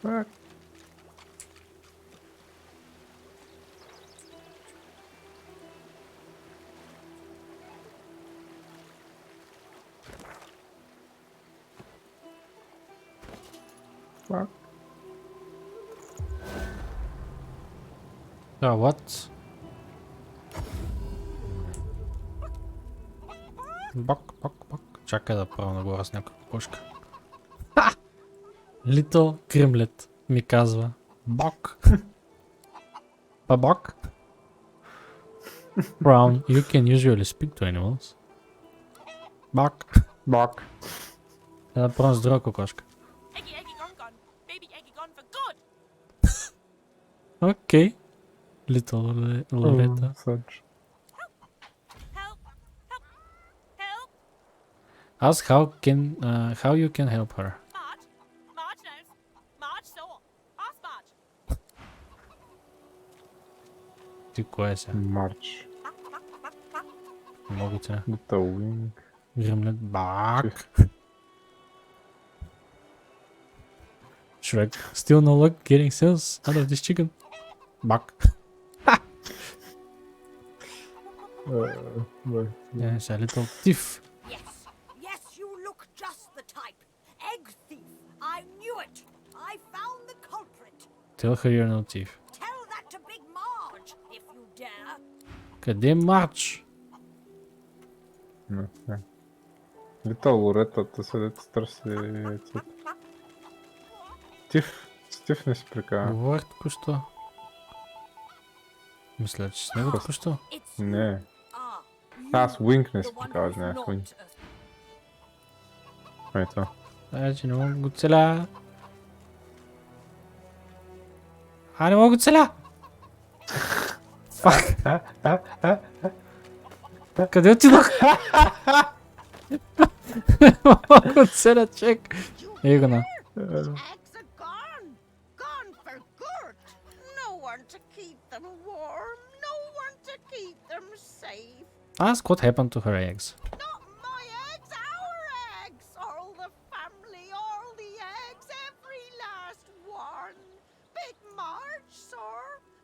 Fuck. What? Бак. Чакай да правя нагоре с някаква пушка. Ха! Little Grimlet ми казва. Бак. Бак. Brown, you can usually speak to animals. Бак. Да правя с друга кокошка. Окей. Little Loretta. Ask how you can help her. Marge knows. Marge saw. Ask Marge. Ти кое е сега? Марч. Много те. Little Wing. Grimlet. Бак. Shrek. Still no luck getting sales out of this chicken. Бак. Yes, a little thief. Yes, you look just the type. Egg thief. I knew it. I found the culprit. Tell her you're no thief. Tell that to Big Marge, if you dare. Къде Марч? Little Лоретата седят търси яйцата. Стив не си прекава. Говорих току-що. Мисля, че с него току-що. Не. Аз Wink не си прекава, знаеш Wink. Ето. Че не мога го целя. Не мога го целя! Фак! Къде отидох? Не мога го целя, чек. Его на. Ask what happened to her eggs. Not my eggs, our eggs. All the family, all the eggs, every last one. Big Marge, sir.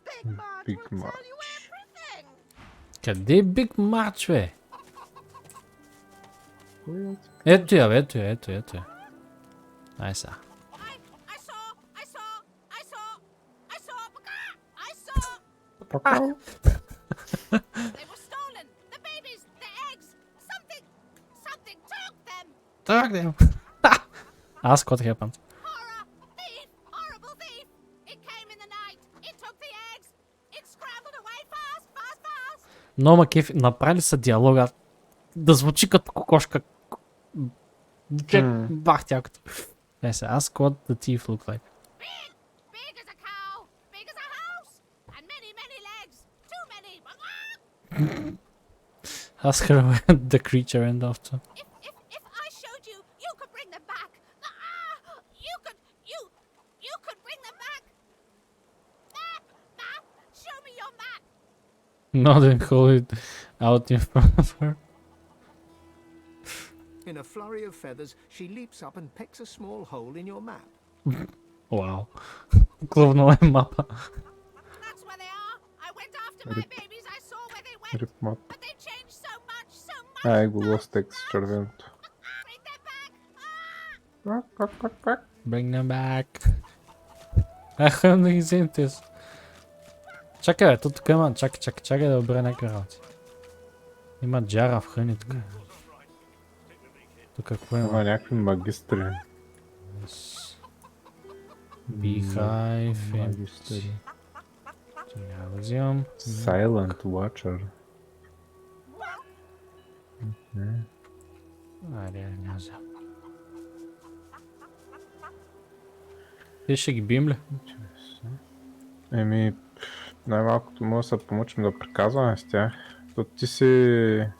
Big Marge will tell you everything. Къде е Big March, бе? Ето я, ето я. Ай сега. They were stolen. The babies, the eggs. Something took them. Так, да. Ask what happened. Horror, thief, horrible thief. It came in the night. It took the eggs. It scrambled away fast. Но макеф, направили са диалога да звучи като кокошка. Бах тялката. Yes, ask what the thief looked like. Big as a cow, big as a house, and many legs. Too many. Ask her where the creature ended up to. If I showed you, you could bring them back. You could bring them back. Map. Show me your map. Not and hold it out in front of her. In a flurry of feathers, she leaps up and pecks a small hole in your map. Wow. Клъвнала е мапа. That's where they are. I went after my babies. I saw where they went. But they changed so much. Ай го лост текст с червеното. Bring them back. Аха, да ги вземем тези. Чакай, бе, тук има. Чакай да обра някакви работи. Има джара в храни тук. Тук какво има? Има някакви магистри. Beehive. Магистри. Няма да взимам. Silent Watcher. Айде, няма да взимам. Ти ще ги бием ли? Еми, най-малкото може да се помучим да приказваме с тях. То ти си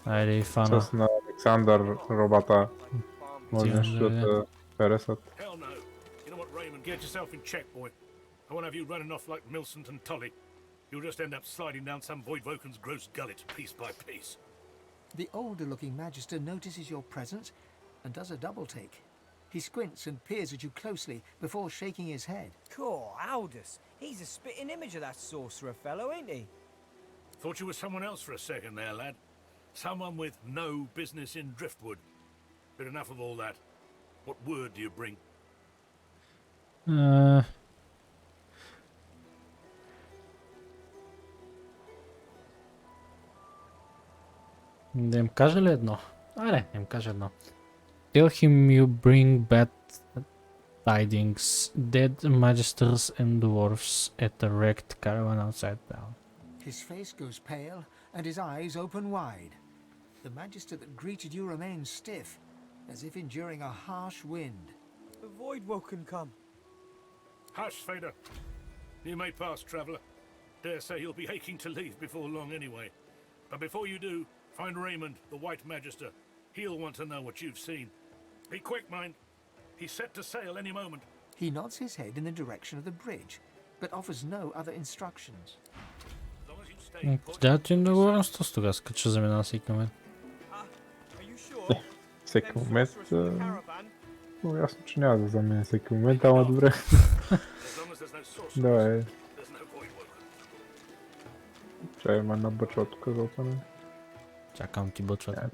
Айде и фана. с на Александър робата. Може нещо да те харесат. Hell no. You know what, Raymond? Get yourself in check, boy. I won't have you running off like Millicent and Tully. You'll just end up sliding down some Voidwoken's gross gullet piece by piece. The older-looking Magister notices your presence and does a double-take. He squints and peers at you closely before shaking his head. Cool, Aldous. He's a spitting image of that sorcerer fellow, ain't he? Thought you were someone else for a second there, lad. Someone with no business in Driftwood. But enough of all that. What word do you bring? Да им кажа ли едно? Аре, да им кажа едно. Tell him you bring bad tidings. Dead magisters and dwarfs at a wrecked caravan outside town. His face goes pale and his eyes open wide. The Magister that greeted you remains stiff, as if enduring a harsh wind. The Voidwoken come. Hush, Fader. You may pass, traveller. Dare say you'll be aching to leave before long anyway. But before you do, find Raymond, the White Magister. He'll want to know what you've seen. Be quick, mind. He's set to sail any moment. He nods his head in the direction of the bridge, but offers no other instructions. Да, ти много ръсто с тогава, скача за мен всеки момент. Всеки момент... Но ясно, че няма да заменя всеки момент, ама добре. Давай. Чай има една бъчва тук за опане. Чакам ти бъчвата.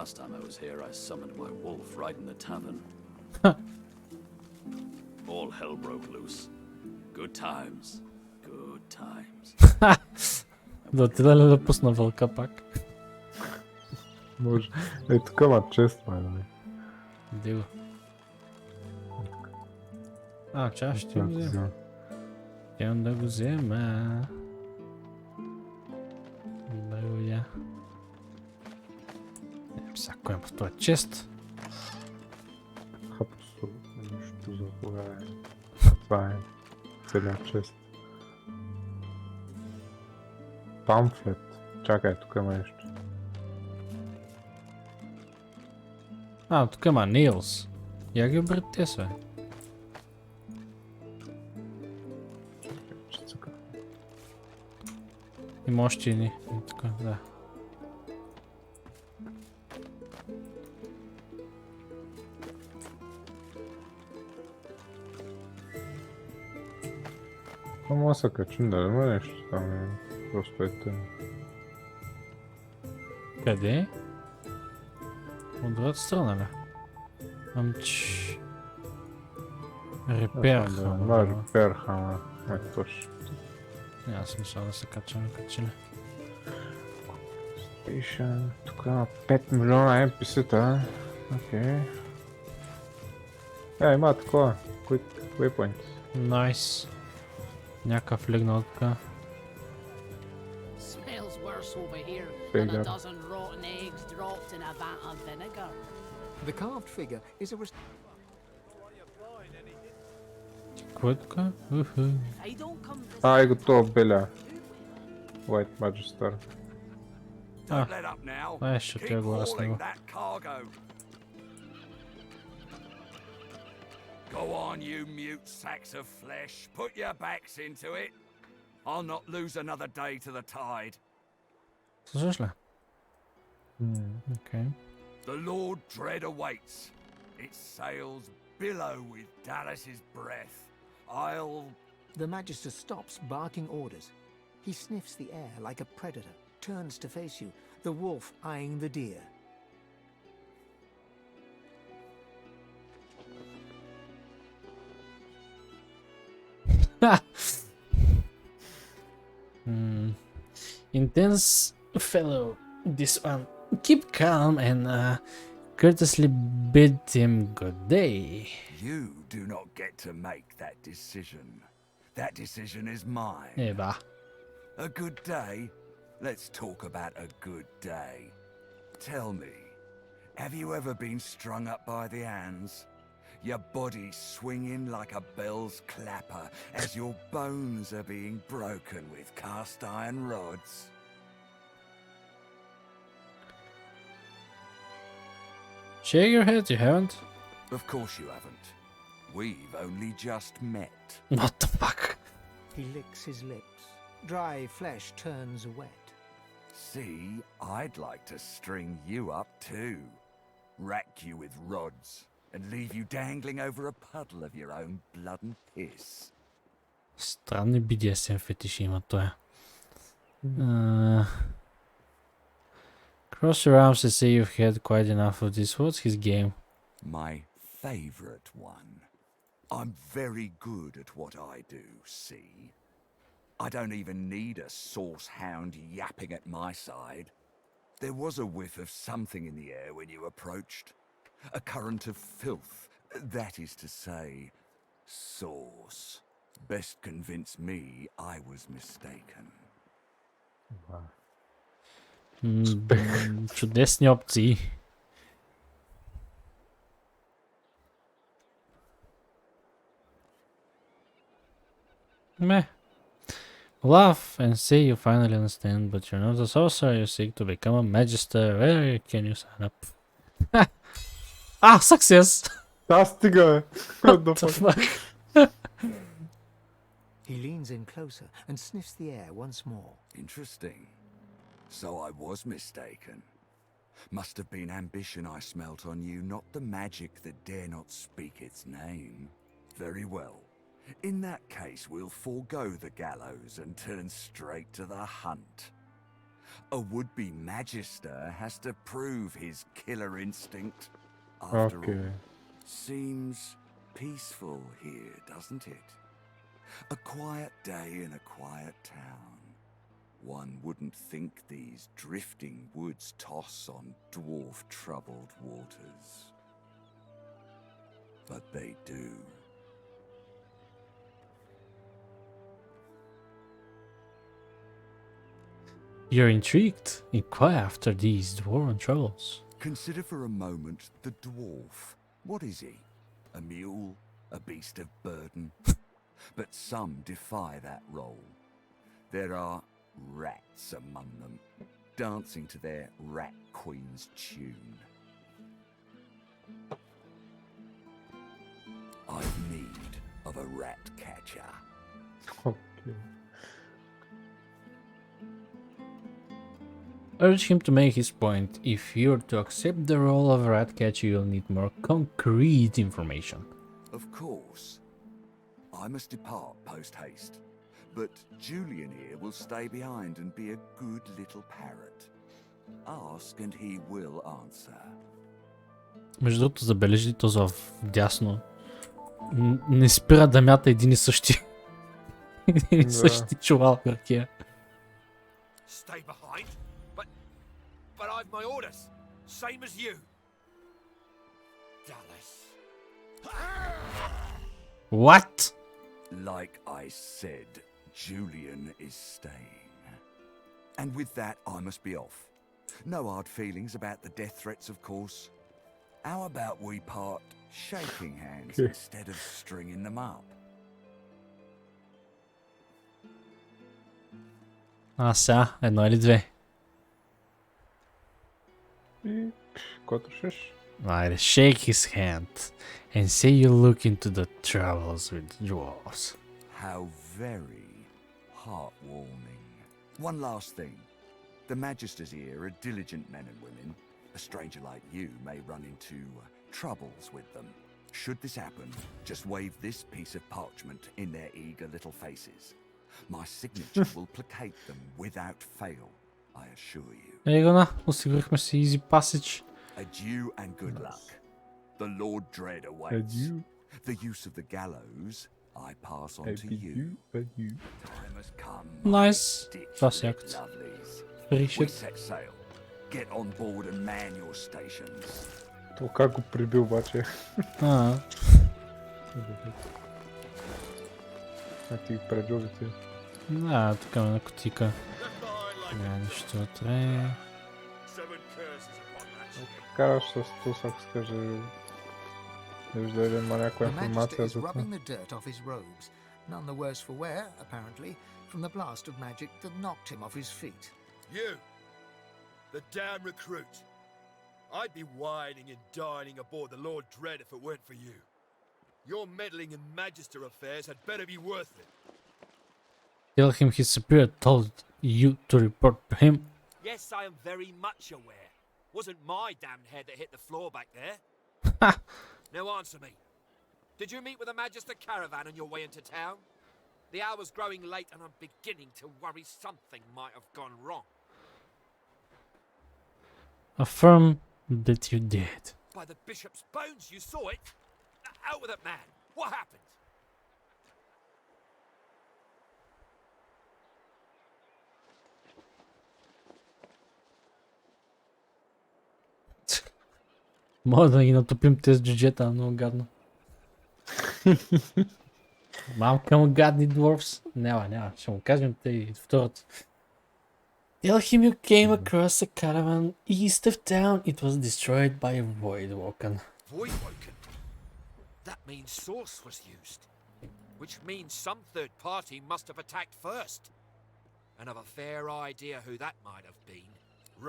Last time I was here, I summoned my wolf right in the tavern. All hell broke loose. Good times. Good times. Да отида ли да пусна вълка пак? Може. Е, тук ма чест, май. Иди го. Чаш ще го взема. Тям да го взема. Да го я. Всяко има в този чест. Абсолютно нищо за кога е. Това е една чест. Памфлет. Чакай, тук има нещо. Тук има Nails. Я ги обред те са. Има още едни. Тук, да. Ама се качим, да има нещо там. Просто е тъм. Къде? От другата страна ли? Репер хама. Репер хама. Точно. Няма смисъл да се качаме качили. Station. Тук има 5 милиона NPC-та. Окей. Има такова. Quick waypoint. Найс. Някакъв легнал така. Smells worse over here than than a dozen rotten eggs dropped in a vat of vinegar. The carved figure is a Какво е тука? Ай, готов беля. White Magister. Ще тя го с него. Go on, you mute sacks of flesh. Put your backs into it. I'll not lose another day to the tide. Слушаш ли? Окей. The Lord Dread awaits. Its sails billow with Dallas's breath. The Magister stops barking orders. He sniffs the air like a predator, turns to face you, the wolf eyeing the deer. Intense fellow, this one. Keep calm and courteously bid him good day. You do not get to make that decision. That decision is mine. Еба. A good day? Let's talk about a good day. Tell me, have you ever been strung up by the hands? Your body swinging like a bell's clapper as your bones are being broken with cast iron rods? Shake your head, you haven't? Of course you haven't. We've only just met. What the fuck? He licks his lips. Dry flesh turns wet. See, I'd like to string you up too. Rack you with rods and leave you dangling over a puddle of your own blood and piss. Странни BDSM фетиши има той. Cross your arms and say you've had quite enough of this. What's his game? My favorite one. I'm very good at what I do, see? I don't even need a source hound yapping at my side. There was a whiff of something in the air when you approached. A current of filth, that is to say, sauce. Best convince me I was mistaken. Чудесни опции. Meh. Laugh and say you finally understand, but you're not a sorcerer, you seek to become a magister. Where can you sign up? Success! Стига, бе. What the fuck? He leans in closer and sniffs the air once more. Interesting. So I was mistaken. Must have been ambition I smelt on you, not the magic that dare not speak its name. Very well. In that case, we'll forego the gallows and turn straight to the hunt. A would-be magister has to prove his killer instinct. After all, seems peaceful here, doesn't it? A quiet day in a quiet town. One wouldn't think these drifting woods toss on dwarf-troubled waters. But they do. You're intrigued. Inquire after these dwarven troubles. Consider for a moment the dwarf. What is he? A mule? A beast of burden? But some defy that role. There are rats among them, dancing to their rat queen's tune. I've need of a rat catcher. Okay. Urge him to make his point. If you're to accept the role of rat catcher, you'll need more concrete information. Of course. I must depart post-haste, but Julian here will stay behind and be a good little parrot. Ask and he will answer. Между другото, забележи този в дясно. Не спира да мята един и същи. Един и същи чувал хартия. Stay behind? But I've my orders, same as you. Dallas. What? Like I said, Julian is staying. And with that, I must be off. No hard feelings about the death threats, of course. How about we part shaking hands instead of stringing them up? Сега, едно или две? И който шеш. I'd shake his hand and say you look into the troubles with dwarves. How very heartwarming. One last thing. The magisters here are diligent men and women. A stranger like you may run into troubles with them. Should this happen, just wave this piece of parchment in their eager little faces. My signature will placate them without fail, I assure you. Региона, осигурихме си easy passage. Adieu and good luck. The Lord Dread awaits. Adieu. The use of the gallows I pass on to you. Adieu. Time has come. Nice. Това си якото. We set sail. Get on board and man your stations. То как го приби обаче? ти ги преджобите. Да, тук има една кутика. Няма нищо вътре. Караш с тус, ако скаже... Вижда ли има някаква The Magister информация is за това? rubbing the dirt off his robes, none the worse for wear, apparently, from the blast of magic that knocked him off his feet. You, the damn recruit. I'd be whining and dining aboard the Lord Dread if it weren't for you. Your meddling in Magister affairs had better be worth it. Tell him his superior told you to report to him. Yes, I am very much aware. Wasn't my damned head that hit the floor back there. Now answer me. Did you meet with a Magister caravan on your way into town? The hour's growing late and I'm beginning to worry something might have gone wrong. Affirm that you did. By the bishop's bones, you saw it? Out with it, man. What happened? Може да ги натопим тези джуджета, много гадно. Мамка му гадни дворфс. Няма, ще му кажем те и второто. Tell him you came across a caravan east of town. It was destroyed by a Voidwoken. Voidwoken? That means Source was used. Which means some third party must have attacked first. And I've a fair idea who that might have been.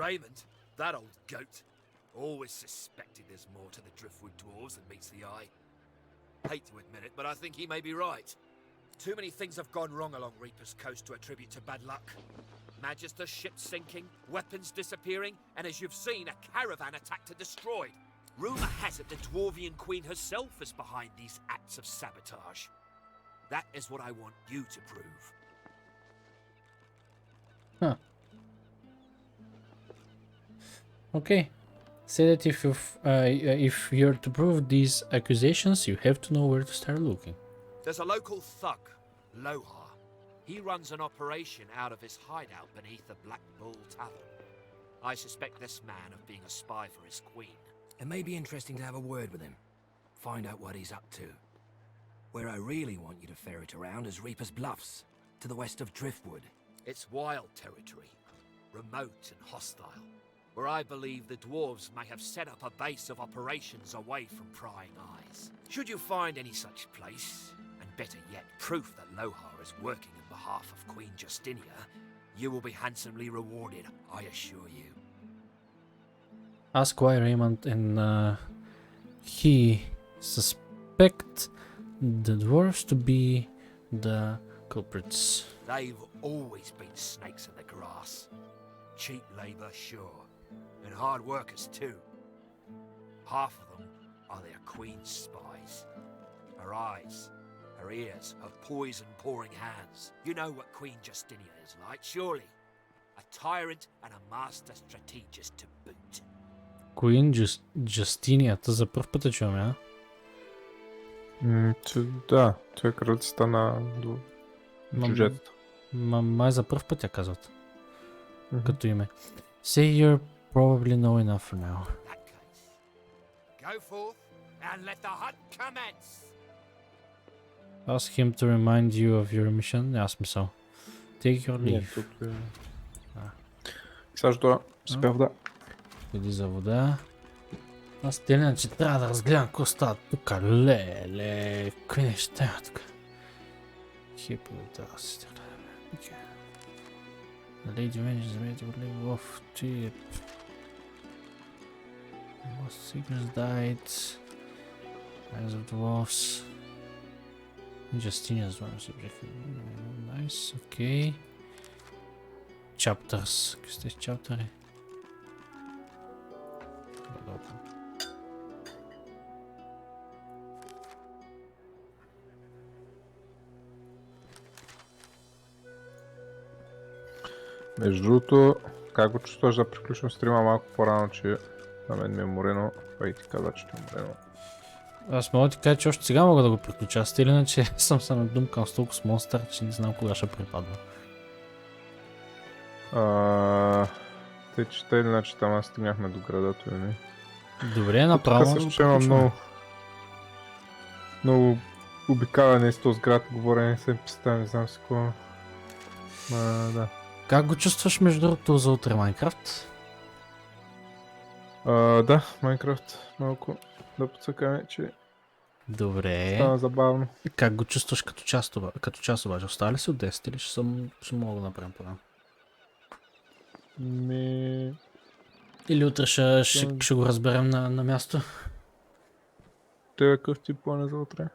Raymond, that old goat. Always suspected there's more to the Driftwood dwarves than meets the eye. Hate to admit it, but I think he may be right. Too many things have gone wrong along Reaper's Coast to attribute to bad luck. Magister ships sinking, weapons disappearing, and as you've seen, a caravan attacked and destroyed. Rumour has it the Dwarvian Queen herself is behind these acts of sabotage. That is what I want you to prove. Huh. Okay. Say that if you're to prove these accusations, you have to know where to start looking. There's a local thug, Lohar. He runs an operation out of his hideout beneath the Black Bull Tavern. I suspect this man of being a spy for his queen. It may be interesting to have a word with him. Find out what he's up to. Where I really want you to ferret around is Reaper's Bluffs, to the west of Driftwood. It's wild territory, remote and hostile, where I believe the dwarves may have set up a base of operations away from prying eyes. Should you find any such place, and better yet, proof that Lohar is working on behalf of Queen Justinia, you will be handsomely rewarded, I assure you. Ask why Raymond and he suspect the dwarves to be the culprits. They've always been snakes in the grass. Cheap labour, sure. And hard workers too. Half of them are their queen's spies. Her eyes, her ears, her poison-pouring hands. You know what Queen Justinia is like, surely. A tyrant and a master strategist to boot. Queen Justinia, за първ път чуваме, а? Да, той е кралицата на джуджетата. Май за първ път я казват. Като име. Say you're probably know enough for now. Go forth and let the hunt commence. Ask him to remind you of your mission. Няма смисъл. Take your leave. Също спя вода. Ходи за вода. Аз теля, че трябва да разгледам какво става тук. Леле, какви неща има тук. Хипо, да си трябва да гледаме. Lady Vengeance, земята го леви в тип. Most secrets died. Eyes of Dwarfs. Justinia's one subject. Nice, okay. Chapters. Какви сте чаптери? Между другото, как го чувстваш да приключим стрима малко по-рано, че на мен ми е морено, а и ти каза, че ти е морено. Аз мога да ти кажа, че още сега мога да го приключа, аз или иначе съм се надумкал с толкова с монстър, че не знам кога ще припадна. Те че или иначе там аз стигнахме до града, той не. Добре, направо. Тук също има много обикаляне с този град, говорене с NPC-та, не знам си какво. Да. Как го чувстваш между другото за утре Майнкрафт? Да, Майнкрафт малко да подсъкаме, че добре. Стана забавно. Как го чувстваш като част обаче? Остава ли си от 10 или ще мога да направим по-рано? Или утре ще го разберем на място? Те какъв ти план е за утре?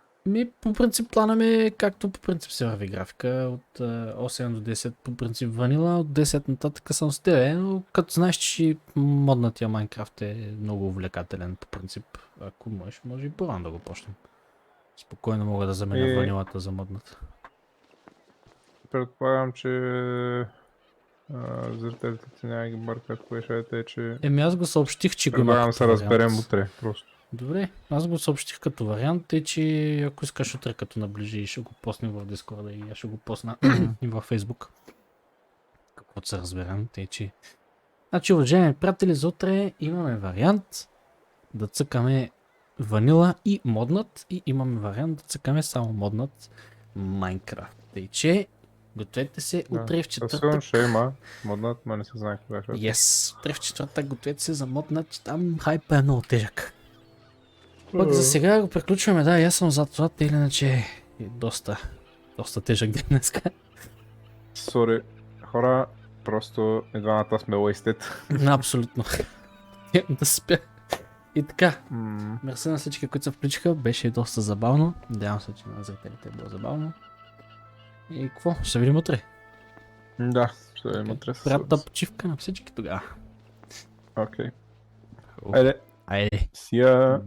По принцип плана ми е както по принцип се върви графика. От 8 до 10 по принцип ванила, от 10 нататък съм с тебе, но като знаеш, че моднатия Майнкрафт е много увлекателен по принцип. Ако можеш, може и по-рано да го почнем. Спокойно мога да заменя ванилата за модната. Предполагам, че зрителите ти няма ги бъркат, кое ще е, че... Аз го съобщих, че го има предполагам се разберем утре, просто. Добре, аз го съобщих като вариант, че ако искаш утре като наближи, ще го поснем в Дискорда и аз ще го посна и във Фейсбук. Каквото се разберем, че... Значи, уважаеми приятели, за утре имаме вариант да цъкаме ванила и моднат и имаме вариант да цъкаме само моднат Майнкрафт. Че гответе се утре в четвъртък. Съвсем ще има моднат, но не се знае кога ще. Yes, утре в четвъртък гответе се за моднат, че там хайпа е много тежък. Пък за сега го приключваме, да, аз съм за това, или иначе е доста тежък ден днеска. Сори, хора, просто и двамата сме wasted. Абсолютно. Да спя. И така, мерси на всички, които се включиха, беше доста забавно. Надявам се, че на зрителите е било забавно. И какво? Ще видим утре. Да, ще видим утре. Приятна почивка на всички тогава. Окей. Айде. See ya.